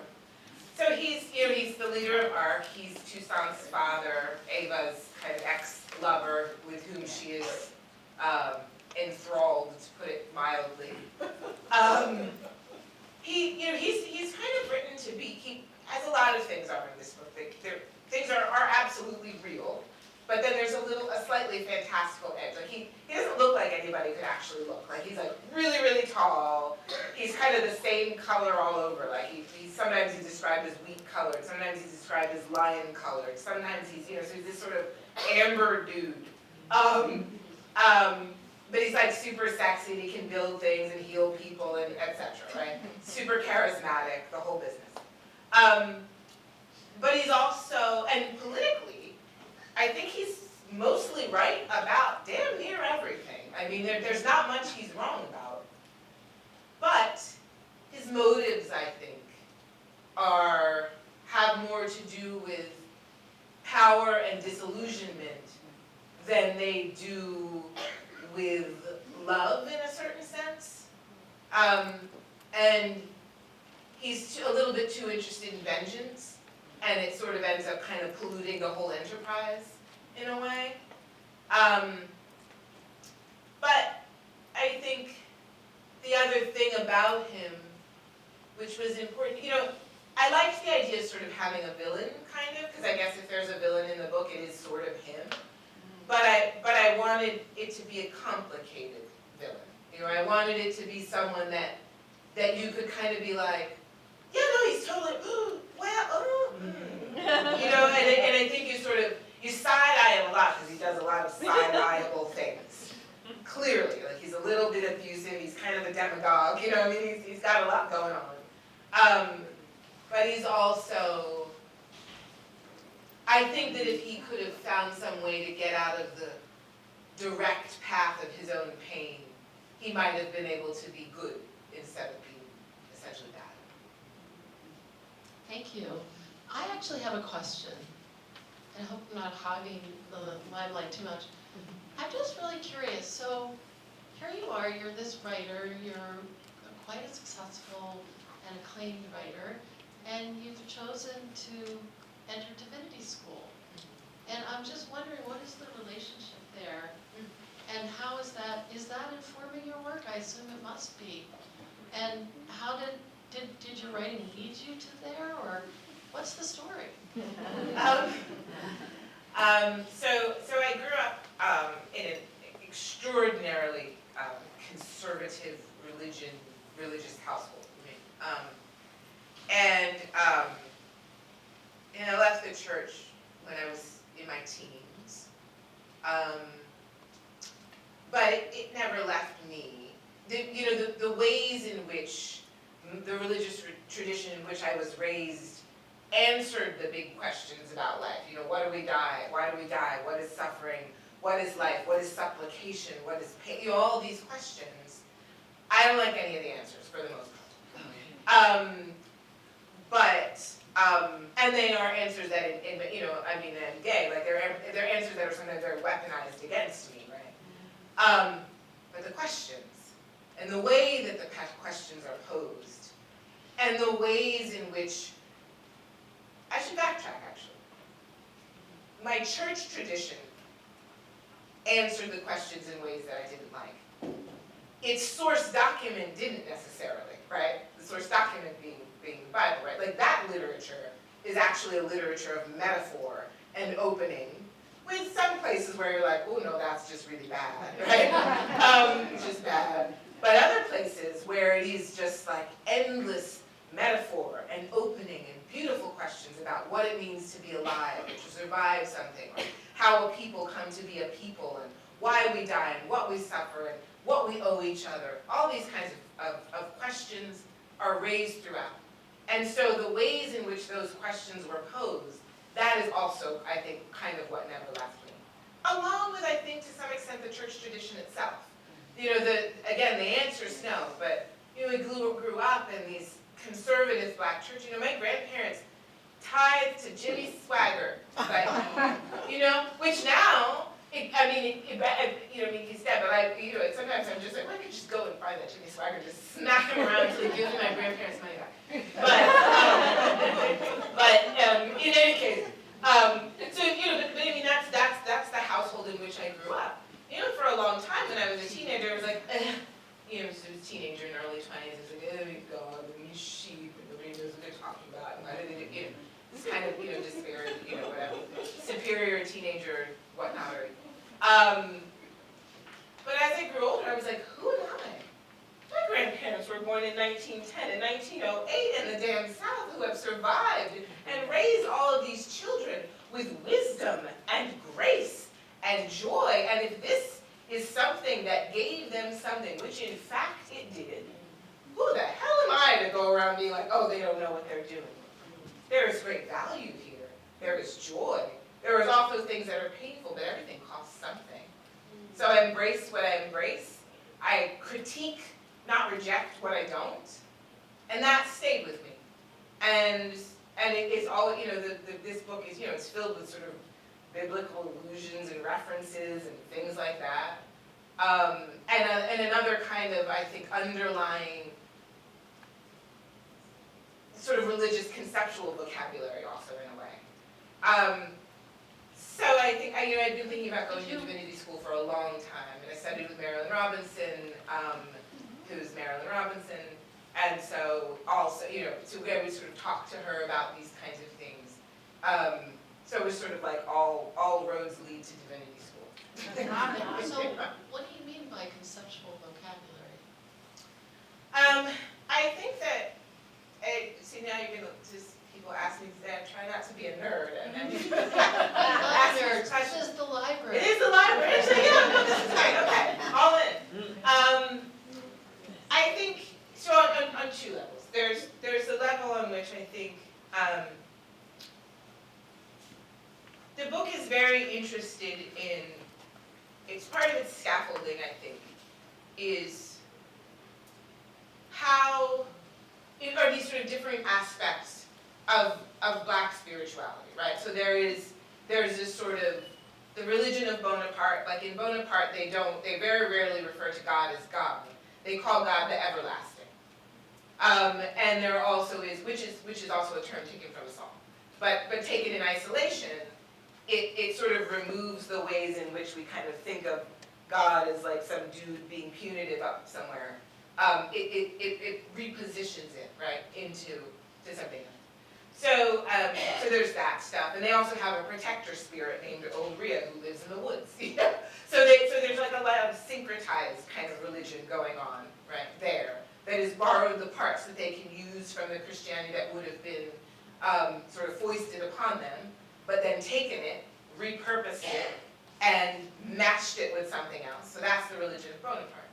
So he's the leader of ARC. He's Toussaint's father, Ava's kind of ex-lover with whom she is enthralled, to put it mildly. He's kind of written to be, as a lot of things are in this book, things are absolutely real, but then there's a slightly fantastical edge. Like he doesn't look like anybody could actually look. Like he's like really, really tall. He's kind of the same color all over. Like sometimes he's described as wheat colored, sometimes he's described as lion colored, sometimes he's, so he's this sort of amber dude. But he's like super sexy and he can build things and heal people and etc. Right? Super charismatic, the whole business. But he's also, and politically, I think he's mostly right about damn near everything. I mean, there's not much he's wrong about. But his motives, I think, have more to do with power and disillusionment than they do with love in a certain sense. And he's a little bit too interested in vengeance, and it sort of ends up kind of polluting the whole enterprise in a way. But I think the other thing about him, which was important, I liked the idea of sort of having a villain, kind of, because I guess if there's a villain in the book, it is sort of him. But I wanted it to be a complicated villain. I wanted it to be someone that you could kind of be like, yeah, no, he's totally, and I think you side-eye him a lot because he does a lot of side-eyeable things. Clearly, like he's a little bit abusive, he's kind of a demagogue, he's got a lot going on. But he's also, I think that if he could have found some way to get out of the direct path of his own pain, he might have been able to be good instead of being essentially bad. Thank you. I actually have a question. I hope I'm not hogging the limelight too much. I'm just really curious. So here you are, you're this writer, you're quite a successful and acclaimed writer, and you've chosen to enter divinity school. And I'm just wondering, what is the relationship there? And how is that informing your work? I assume it must be. And how did your writing lead you to there, or what's the story? So I grew up in an extraordinarily conservative religious household. And I left the church when I was in my teens. But it never left me. The ways in which the religious tradition in which I was raised answered the big questions about life. What do we die? Why do we die? What is suffering? What is life? What is supplication? What is pain? All these questions. I don't like any of the answers for the most part. And they are answers that, I'm gay. Like they're answers that are sometimes very weaponized against me, right? But the questions and the way that the questions are posed, and the ways in which I should backtrack, actually. My church tradition answered the questions in ways that I didn't like. Its source document didn't necessarily, right? The source document being the Bible, right? Like that literature is actually a literature of metaphor and opening, with some places where you're like, oh no, that's just really bad, right? It's just bad. But other places where it is just like endless metaphor and opening and beautiful questions about what it means to be alive or to survive something, or how a people come to be a people, and why we die, and what we suffer, and what we owe each other. All these kinds of questions are raised throughout. And so the ways in which those questions were posed, that is also, I think, kind of what never left me. Along with, I think, to some extent, the church tradition itself. Again, the answer's no, but we grew up in these conservative black church. My grandparents tithed to Jimmy Swagger, like, which now, he's dead, but sometimes I'm just like, I could just go and find that Jimmy Swagger, just smack him around until he gives me my grandparents' money back. But in any case, that's the household in which I grew up. For a long time when I was a teenager, I was like, so I was a teenager in early 20s, it's like, oh God, and these sheep, and nobody knows what they're talking about, and why do they do, this kind of, disparate, whatever, superior teenager, whatnot. But as I grew older, I was like, who am I? which in fact it did, who the hell am I to go around being like, oh, they don't know what they're doing? There is great value here. There is joy. There is also things that are painful, but everything costs something. So I embrace what I embrace. I critique, not reject what I don't. And that stayed with me. And it is all, this book is, it's filled with sort of biblical allusions and references and things like that. And another kind of, I think, underlying sort of religious conceptual vocabulary also in a way. So I think, I've been thinking about going to divinity school for a long time, and I studied with Marilyn Robinson, who's Marilyn Robinson, and so also, so we would sort of talk to her about these kinds of things. So it was sort of like all roads lead to divinity school. So what do you mean by conceptual vocabulary? I think that, see now you're gonna just, people ask me, try not to be a nerd, and then ask me This questions. is the library. It is the library, so yeah, this is right, okay, all in. I think, so on two levels. There's a level on which I think, the book is very interested in, it's part of its scaffolding, I think, is how, are these sort of different aspects of Black spirituality, right? So there's this sort of, the religion of Bonaparte, like in Bonaparte they very rarely refer to God as God. They call God the everlasting. And there also is, which is also a term taken from a song, but taken in isolation, it sort of removes the ways in which we kind of think of God as like some dude being punitive up somewhere. It repositions it, right, into something else. So there's that stuff, and they also have a protector spirit named Old Rhea who lives in the woods. So there's like a lot of syncretized kind of religion going on right there that has borrowed the parts that they can use from the Christianity that would have been sort of foisted upon them, but then taken it, repurposed it, and matched it with something else. So that's the religion of Bonaparte.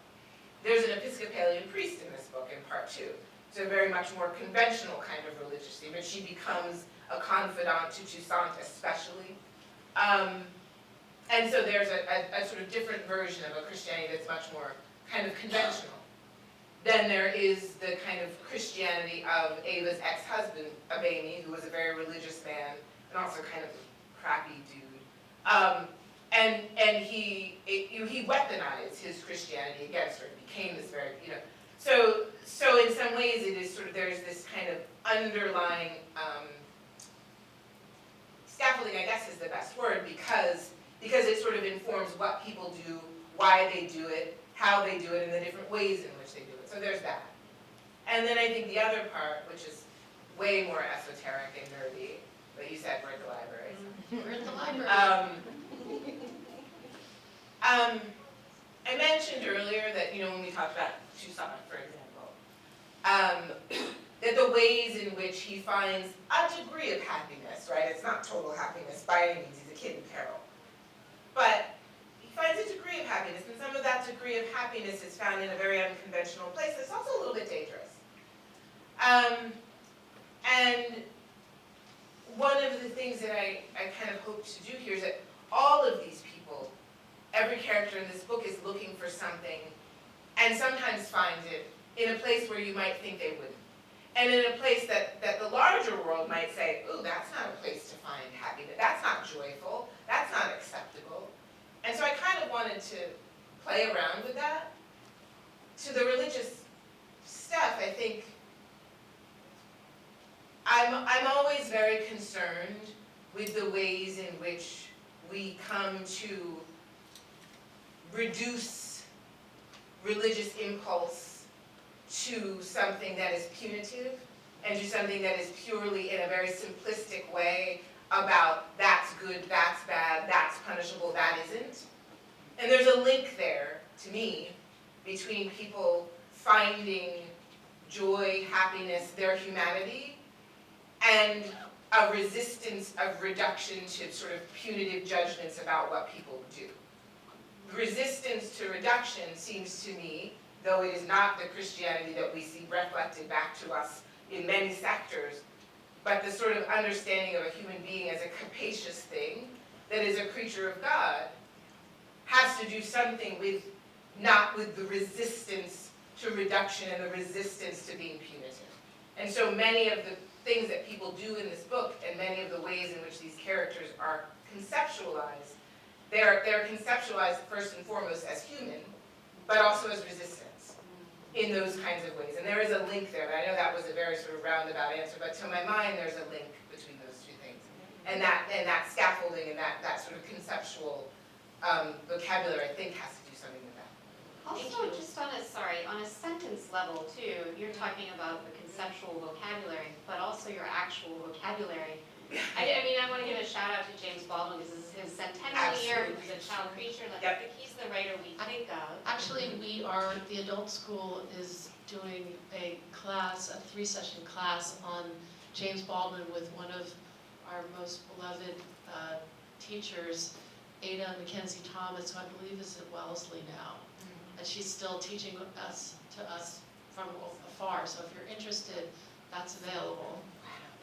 There's an Episcopalian priest in this book in part 2. So a very much more conventional kind of religiously, but she becomes a confidant to Toussaint especially. And so there's a sort of different version of a Christianity that's much more kind of conventional. Then there is the kind of Christianity of Ava's ex-husband, Abemi, who was a very religious man, and also kind of a crappy dude. And he weaponized his Christianity against her. It became this very, So in some ways it is sort of, there's this kind of underlying, scaffolding I guess is the best word, because it sort of informs what people do, why they do it, how they do it, and the different ways in which they do it. So there's that. And then I think the other part, which is way more esoteric and nerdy, but you said we're at the library. So. We're at the library. I mentioned earlier that, when we talked about Toussaint, for example, that the ways in which he finds a degree of happiness, right? It's not total happiness by any means, he's a kid in peril. But he finds a degree of happiness, and some of that degree of happiness is found in a very unconventional place. It's also a little bit dangerous. And one of the things that I kind of hope to do here is that all of these people, every character in this book is looking for something, and sometimes finds it in a place where you might think they wouldn't. And in a place that the larger world might say, ooh, that's not a place to find happiness, that's not joyful, that's not acceptable. And so I kind of wanted to play around with that. To the religious stuff, I think, I'm always very concerned with the ways in which we come to reduce religious impulse to something that is punitive and to something that is purely in a very simplistic way about that's good, that's bad, that's punishable, that isn't. And there's a link there, to me, between people finding joy, happiness, their humanity, and a resistance of reduction to sort of punitive judgments about what people do. Resistance to reduction seems to me though it is not the Christianity that we see reflected back to us in many sectors, but the sort of understanding of a human being as a capacious thing that is a creature of God has to do something with, not with the resistance to reduction and the resistance to being punitive. And so many of the things that people do in this book and many of the ways in which these characters are conceptualized, they're conceptualized first and foremost as human, but also as resistance in those kinds of ways. And there is a link there. I know that was a very sort of roundabout answer, but to my mind there's a link between those two things. And that scaffolding and that sort of conceptual vocabulary, I think, has to do something with that. Also, just on a sentence level too, you're talking about the conceptual vocabulary, but also your actual vocabulary. I mean, I want to give a shout out to James Baldwin because this is his centennial year. He was a child preacher. Like, I think he's the writer we think of. Actually, the adult school is doing a class, a 3-session class on James Baldwin with one of our most beloved teachers, Ada Mackenzie Thomas, who I believe is at Wellesley now. And she's still teaching to us from afar. So if you're interested, that's available.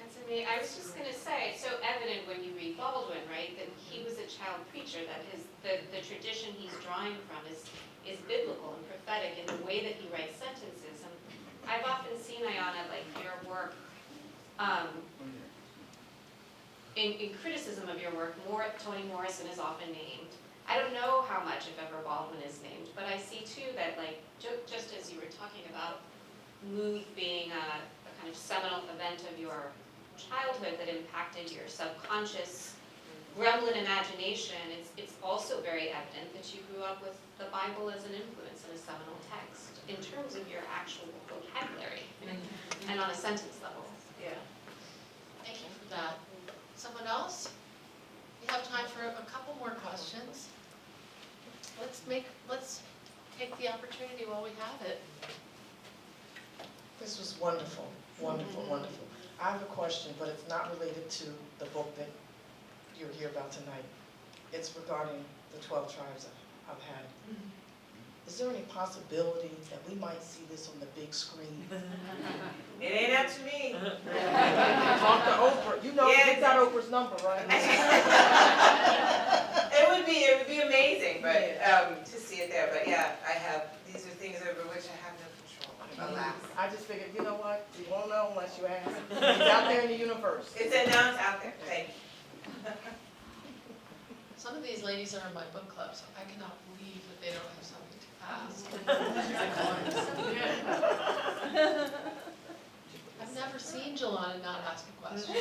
And to me, I was just going to say, it's so evident when you read Baldwin, right, that he was a child preacher, that the tradition he's drawing from is biblical and prophetic in the way that he writes sentences. And I've often seen, Ayana, like your work, in criticism of your work, Toni Morrison is often named. I don't know how much, if ever, Baldwin is named, but I see too that, like, just as you were talking about mood being a kind of seminal event of your childhood that impacted your subconscious gremlin imagination, it's also very evident that you grew up with the Bible as an influence and a seminal text in terms of your actual vocabulary and on a sentence level. Yeah. Thank you for that. Someone else? We have time for a couple more questions. Let's take the opportunity while we have it. This was wonderful, wonderful, wonderful. I have a question, but it's not related to the book that you're here about tonight. It's regarding the 12 Tribes of Hattie. Is there any possibility that we might see this on the big screen? It ain't up to me. Talk to Oprah. You know, Yeah, you got Oprah's number, right? It would be amazing, but to see it there. But yeah, these are things over which I have no control. Alas. I just figured, you know what? You won't know unless you ask. It's out there in the universe. It's out there. Thank you. Some of these ladies are in my book club, so I cannot believe that they don't have something to ask. I've never seen Jelana not ask a question.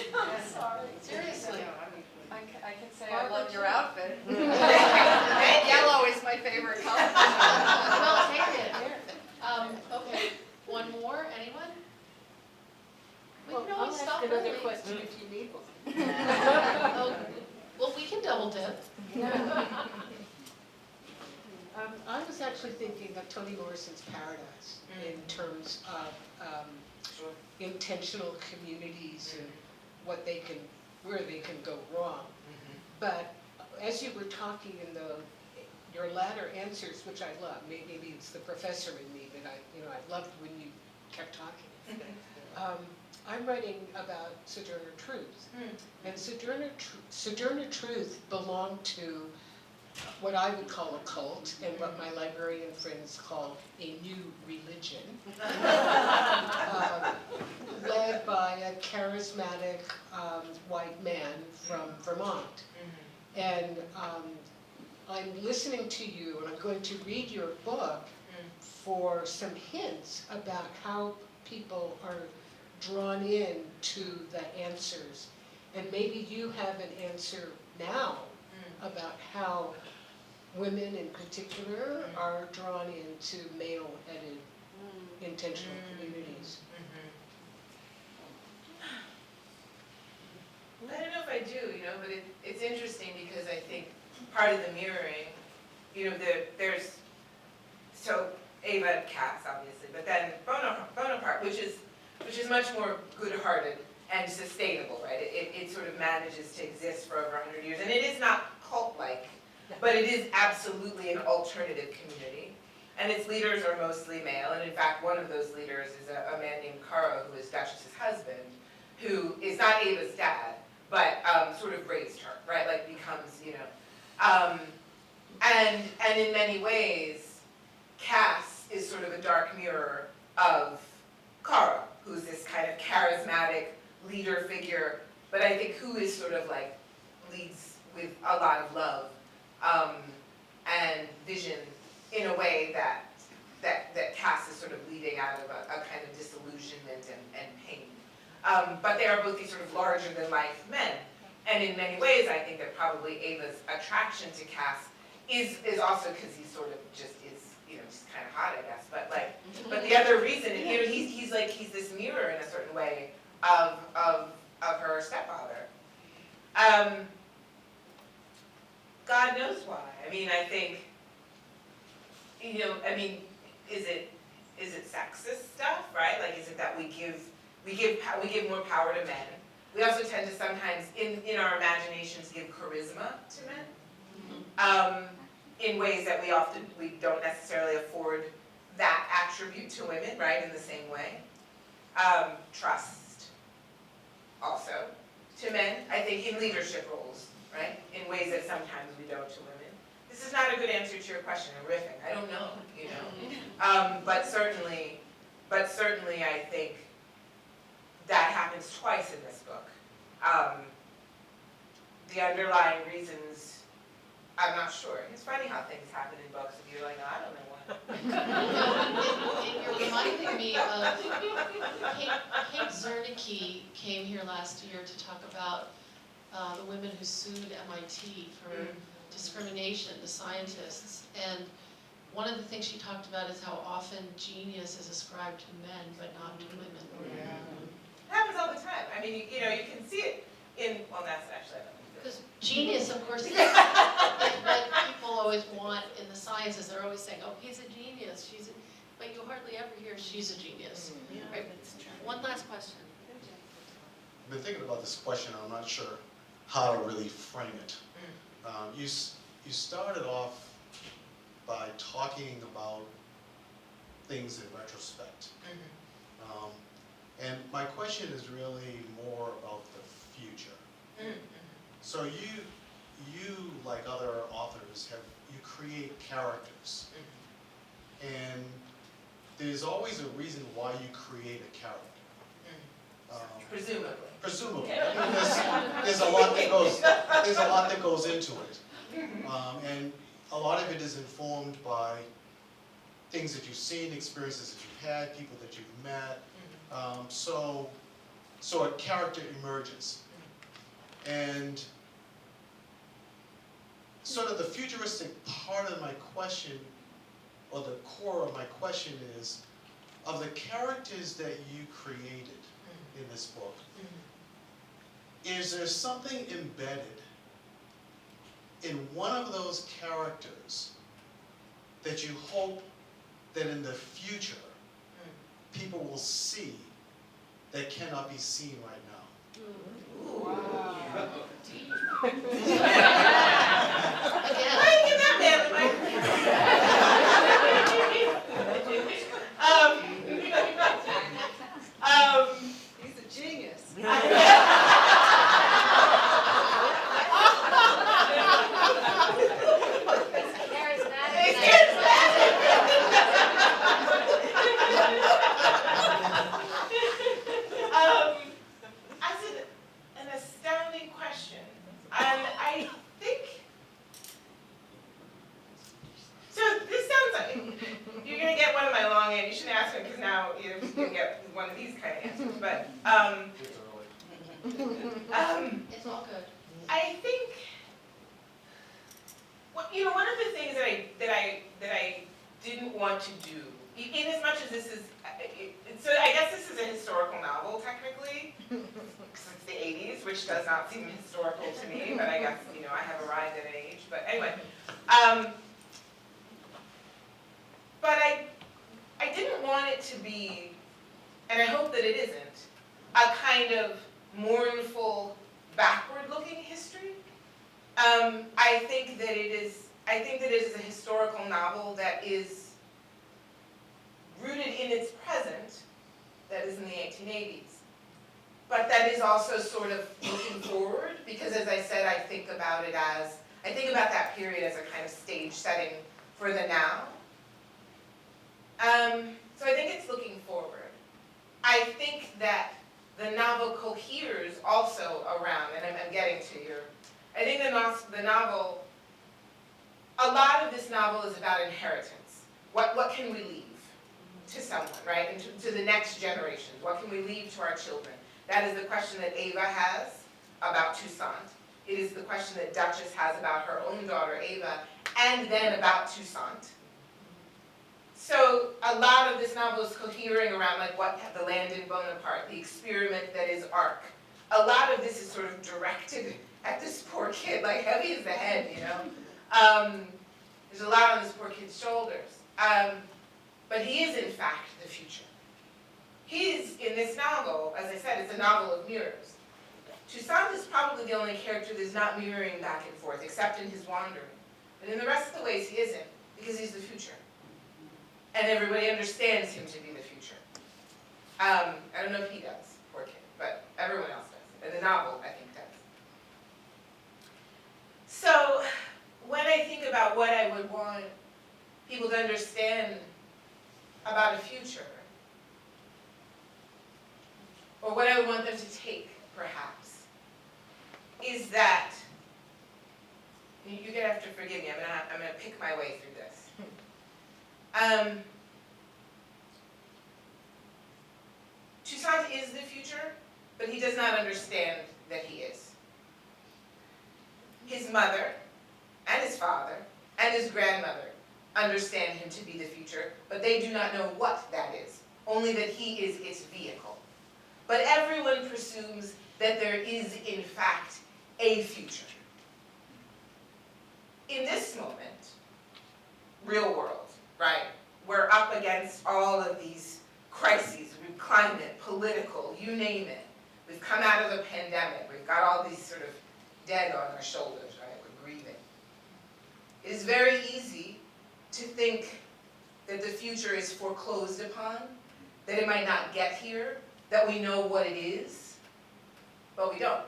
Sorry. Seriously. I can say Barbara, I love your too. outfit. Red, yellow is my favorite color. Well, take it. Okay, one more, anyone? We can I'll always ask stop another early. question if you need one. Oh, well, we can double dip. I was actually thinking of Toni Morrison's Paradise in terms of intentional communities and where they can go wrong. But as you were talking in your latter answers, which I love, maybe it's the professor in me that I loved when you kept talking. I'm writing about Sojourner Truth, and Sojourner Truth belonged to what I would call a cult, and what my librarian friends call a new religion, led by a charismatic white man from Vermont. And I'm listening to you, and I'm going to read your book for some hints about how people are drawn in to the answers. And maybe you have an answer now about how women in particular are drawn into male-headed intentional communities. I don't know if I do, but it's interesting because I think part of the mirroring, there's, so Ava Katz, obviously, but then Bonaparte, which is much more good-hearted and sustainable, right? It sort of manages to exist for over 100 years, and it is not cult-like, but it is absolutely an alternative community. and its leaders are mostly male, and in fact, one of those leaders is a man named Karo, who is Duchess's husband, who is not Ava's dad, but sort of raised her, right, like becomes, you know, and in many ways, Cass is sort of a dark mirror of Karo, who's this kind of charismatic leader figure, but I think who is sort of like leads with a lot of love and vision in a way that Cass is sort of leading out of a kind of disillusionment and pain. But they are both these sort of larger than life men, and in many ways I think that probably Ava's attraction to Cass is also because he sort of just is, you know, just kind of hot, I guess. But like, but the other reason, you know, he's this mirror in a certain way of her stepfather. God knows why. I mean, I think, you know, I mean, is it sexist stuff, right? Like, is it that we give more power to men? We also tend to sometimes, in our imaginations, give charisma to men. In ways that we don't necessarily afford that attribute to women, right, in the same way. Trust, also, to men, I think in leadership roles, right, in ways that sometimes we don't to women. This is not a good answer to your question, I'm riffing, I don't know, you know. But certainly I think that happens twice in this book. The underlying reasons, I'm not sure. It's funny how things happen in books and you're like, oh, I don't know what. You're reminding me of Kate Zernike came here last year to talk about the women who sued MIT for discrimination, the scientists. And one of the things she talked about is how often genius is ascribed to men but not to women. Yeah. It happens all the time. I mean, you know, you can see it in, well, that's actually, I don't know. Because genius, of course, is what people always want in the sciences. They're always saying, oh, he's a genius, but you hardly ever hear she's a genius. Yeah, Right? that's true. One last question. I've been thinking about this question, I'm not sure how to really frame it. You started off by talking about things in retrospect. And my question is really more about the future. So you, like other authors, you create characters. And there's always a reason why you create a character. Presumably. Presumably. I mean, there's a lot that goes into it. And a lot of it is informed by things that you've seen, experiences that you've had, people that you've met. So a character emerges. And sort of the futuristic part of my question, or the core of my question is, of the characters that you created in this book, is there something embedded in one of those characters that you hope that in the future people will see that cannot be seen right now? Wow. Again. Why did you get that man in my He's a genius. That's an astounding question. And I think, so this sounds like, you're going to get one of my long answers. You shouldn't ask me because now you're going to get one of these kind of answers. But It's all good. I think, you know, one of the things that I didn't want to do, in as much as this is, so I guess this is a historical novel technically, because it's the 80s, which does not seem historical to me, but I guess, you know, I have arrived at an age. But anyway, but I didn't want it to be, and I hope that it isn't, a kind of mournful, backward-looking history. I think that it is a historical novel that is rooted in its present, that is in the 1880s. But that is also sort of looking forward, because as I said, I think about that period as a kind of stage setting for the now. So I think it's looking forward. I think that the novel coheres also around, and I'm getting to your, I think the novel, a lot of this novel is about inheritance. What can we leave to someone, right? And to the next generations, what can we leave to our children? That is the question that Ava has about Toussaint. It is the question that Duchess has about her own daughter, Ava, and then about Toussaint. So a lot of this novel is cohering around like what the land in Bonaparte, the experiment that is Arc. A lot of this is sort of directed at this poor kid, like heavy as the head, you know? There's a lot on this poor kid's shoulders. But he is in fact the future. He is, in this novel, as I said, it's a novel of mirrors. Toussaint is probably the only character that's not mirroring back and forth, except in his wandering. But in the rest of the ways, he isn't, because he's the future. And everybody understands him to be the future. I don't know if he does, poor kid, but everyone else does. And the novel, I think, does. So, when I think about what I would want people to understand about a future, or what I would want them to take, perhaps, is that, you're gonna have to forgive me, I'm gonna pick my way through this. Toussaint is the future, but he does not understand that he is. His mother, and his father, and his grandmother understand him to be the future, but they do not know what that is, only that he is its vehicle. But everyone presumes that there is, in fact, a future. In this moment, real world, right, we're up against all of these crises, climate, political, you name it. We've come out of a pandemic, we've got all these sort of dead on our shoulders, right, we're grieving. It is very easy to think that the future is foreclosed upon, that it might not get here, that we know what it is, but we don't.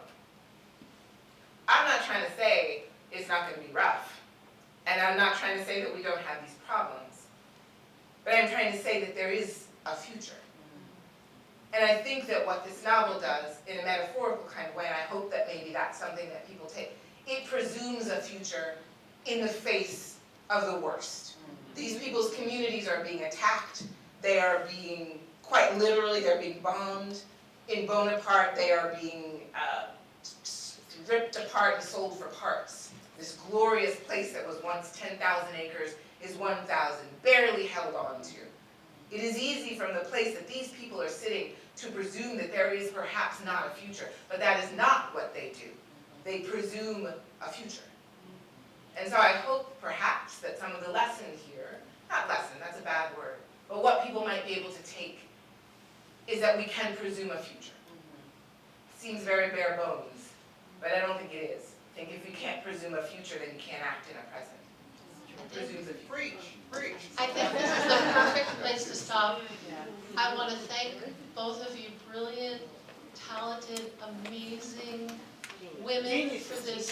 I'm not trying to say it's not going to be rough, and I'm not trying to say that we don't have these problems, but I'm trying to say that there is a future. And I think that what this novel does, in a metaphorical kind of way, and I hope that maybe that's something that people take, it presumes a future in the face of the worst. These people's communities are being attacked, they are being, quite literally, they're being bombed. In Bonaparte, they are being ripped apart and sold for parts. This glorious place that was once 10,000 acres is 1,000, barely held on to. It is easy from the place that these people are sitting to presume that there is perhaps not a future, but that is not what they do. They presume a future. And so I hope perhaps that some of the lesson here, not lesson, that's a bad word, but what people might be able to take is that we can presume a future. Seems very bare bones, but I don't think it is. I think if you can't presume a future, then you can't act in a present. Presumes a future. Preach. I think this is the perfect place to stop. I want to thank both of you brilliant, talented, amazing women for this.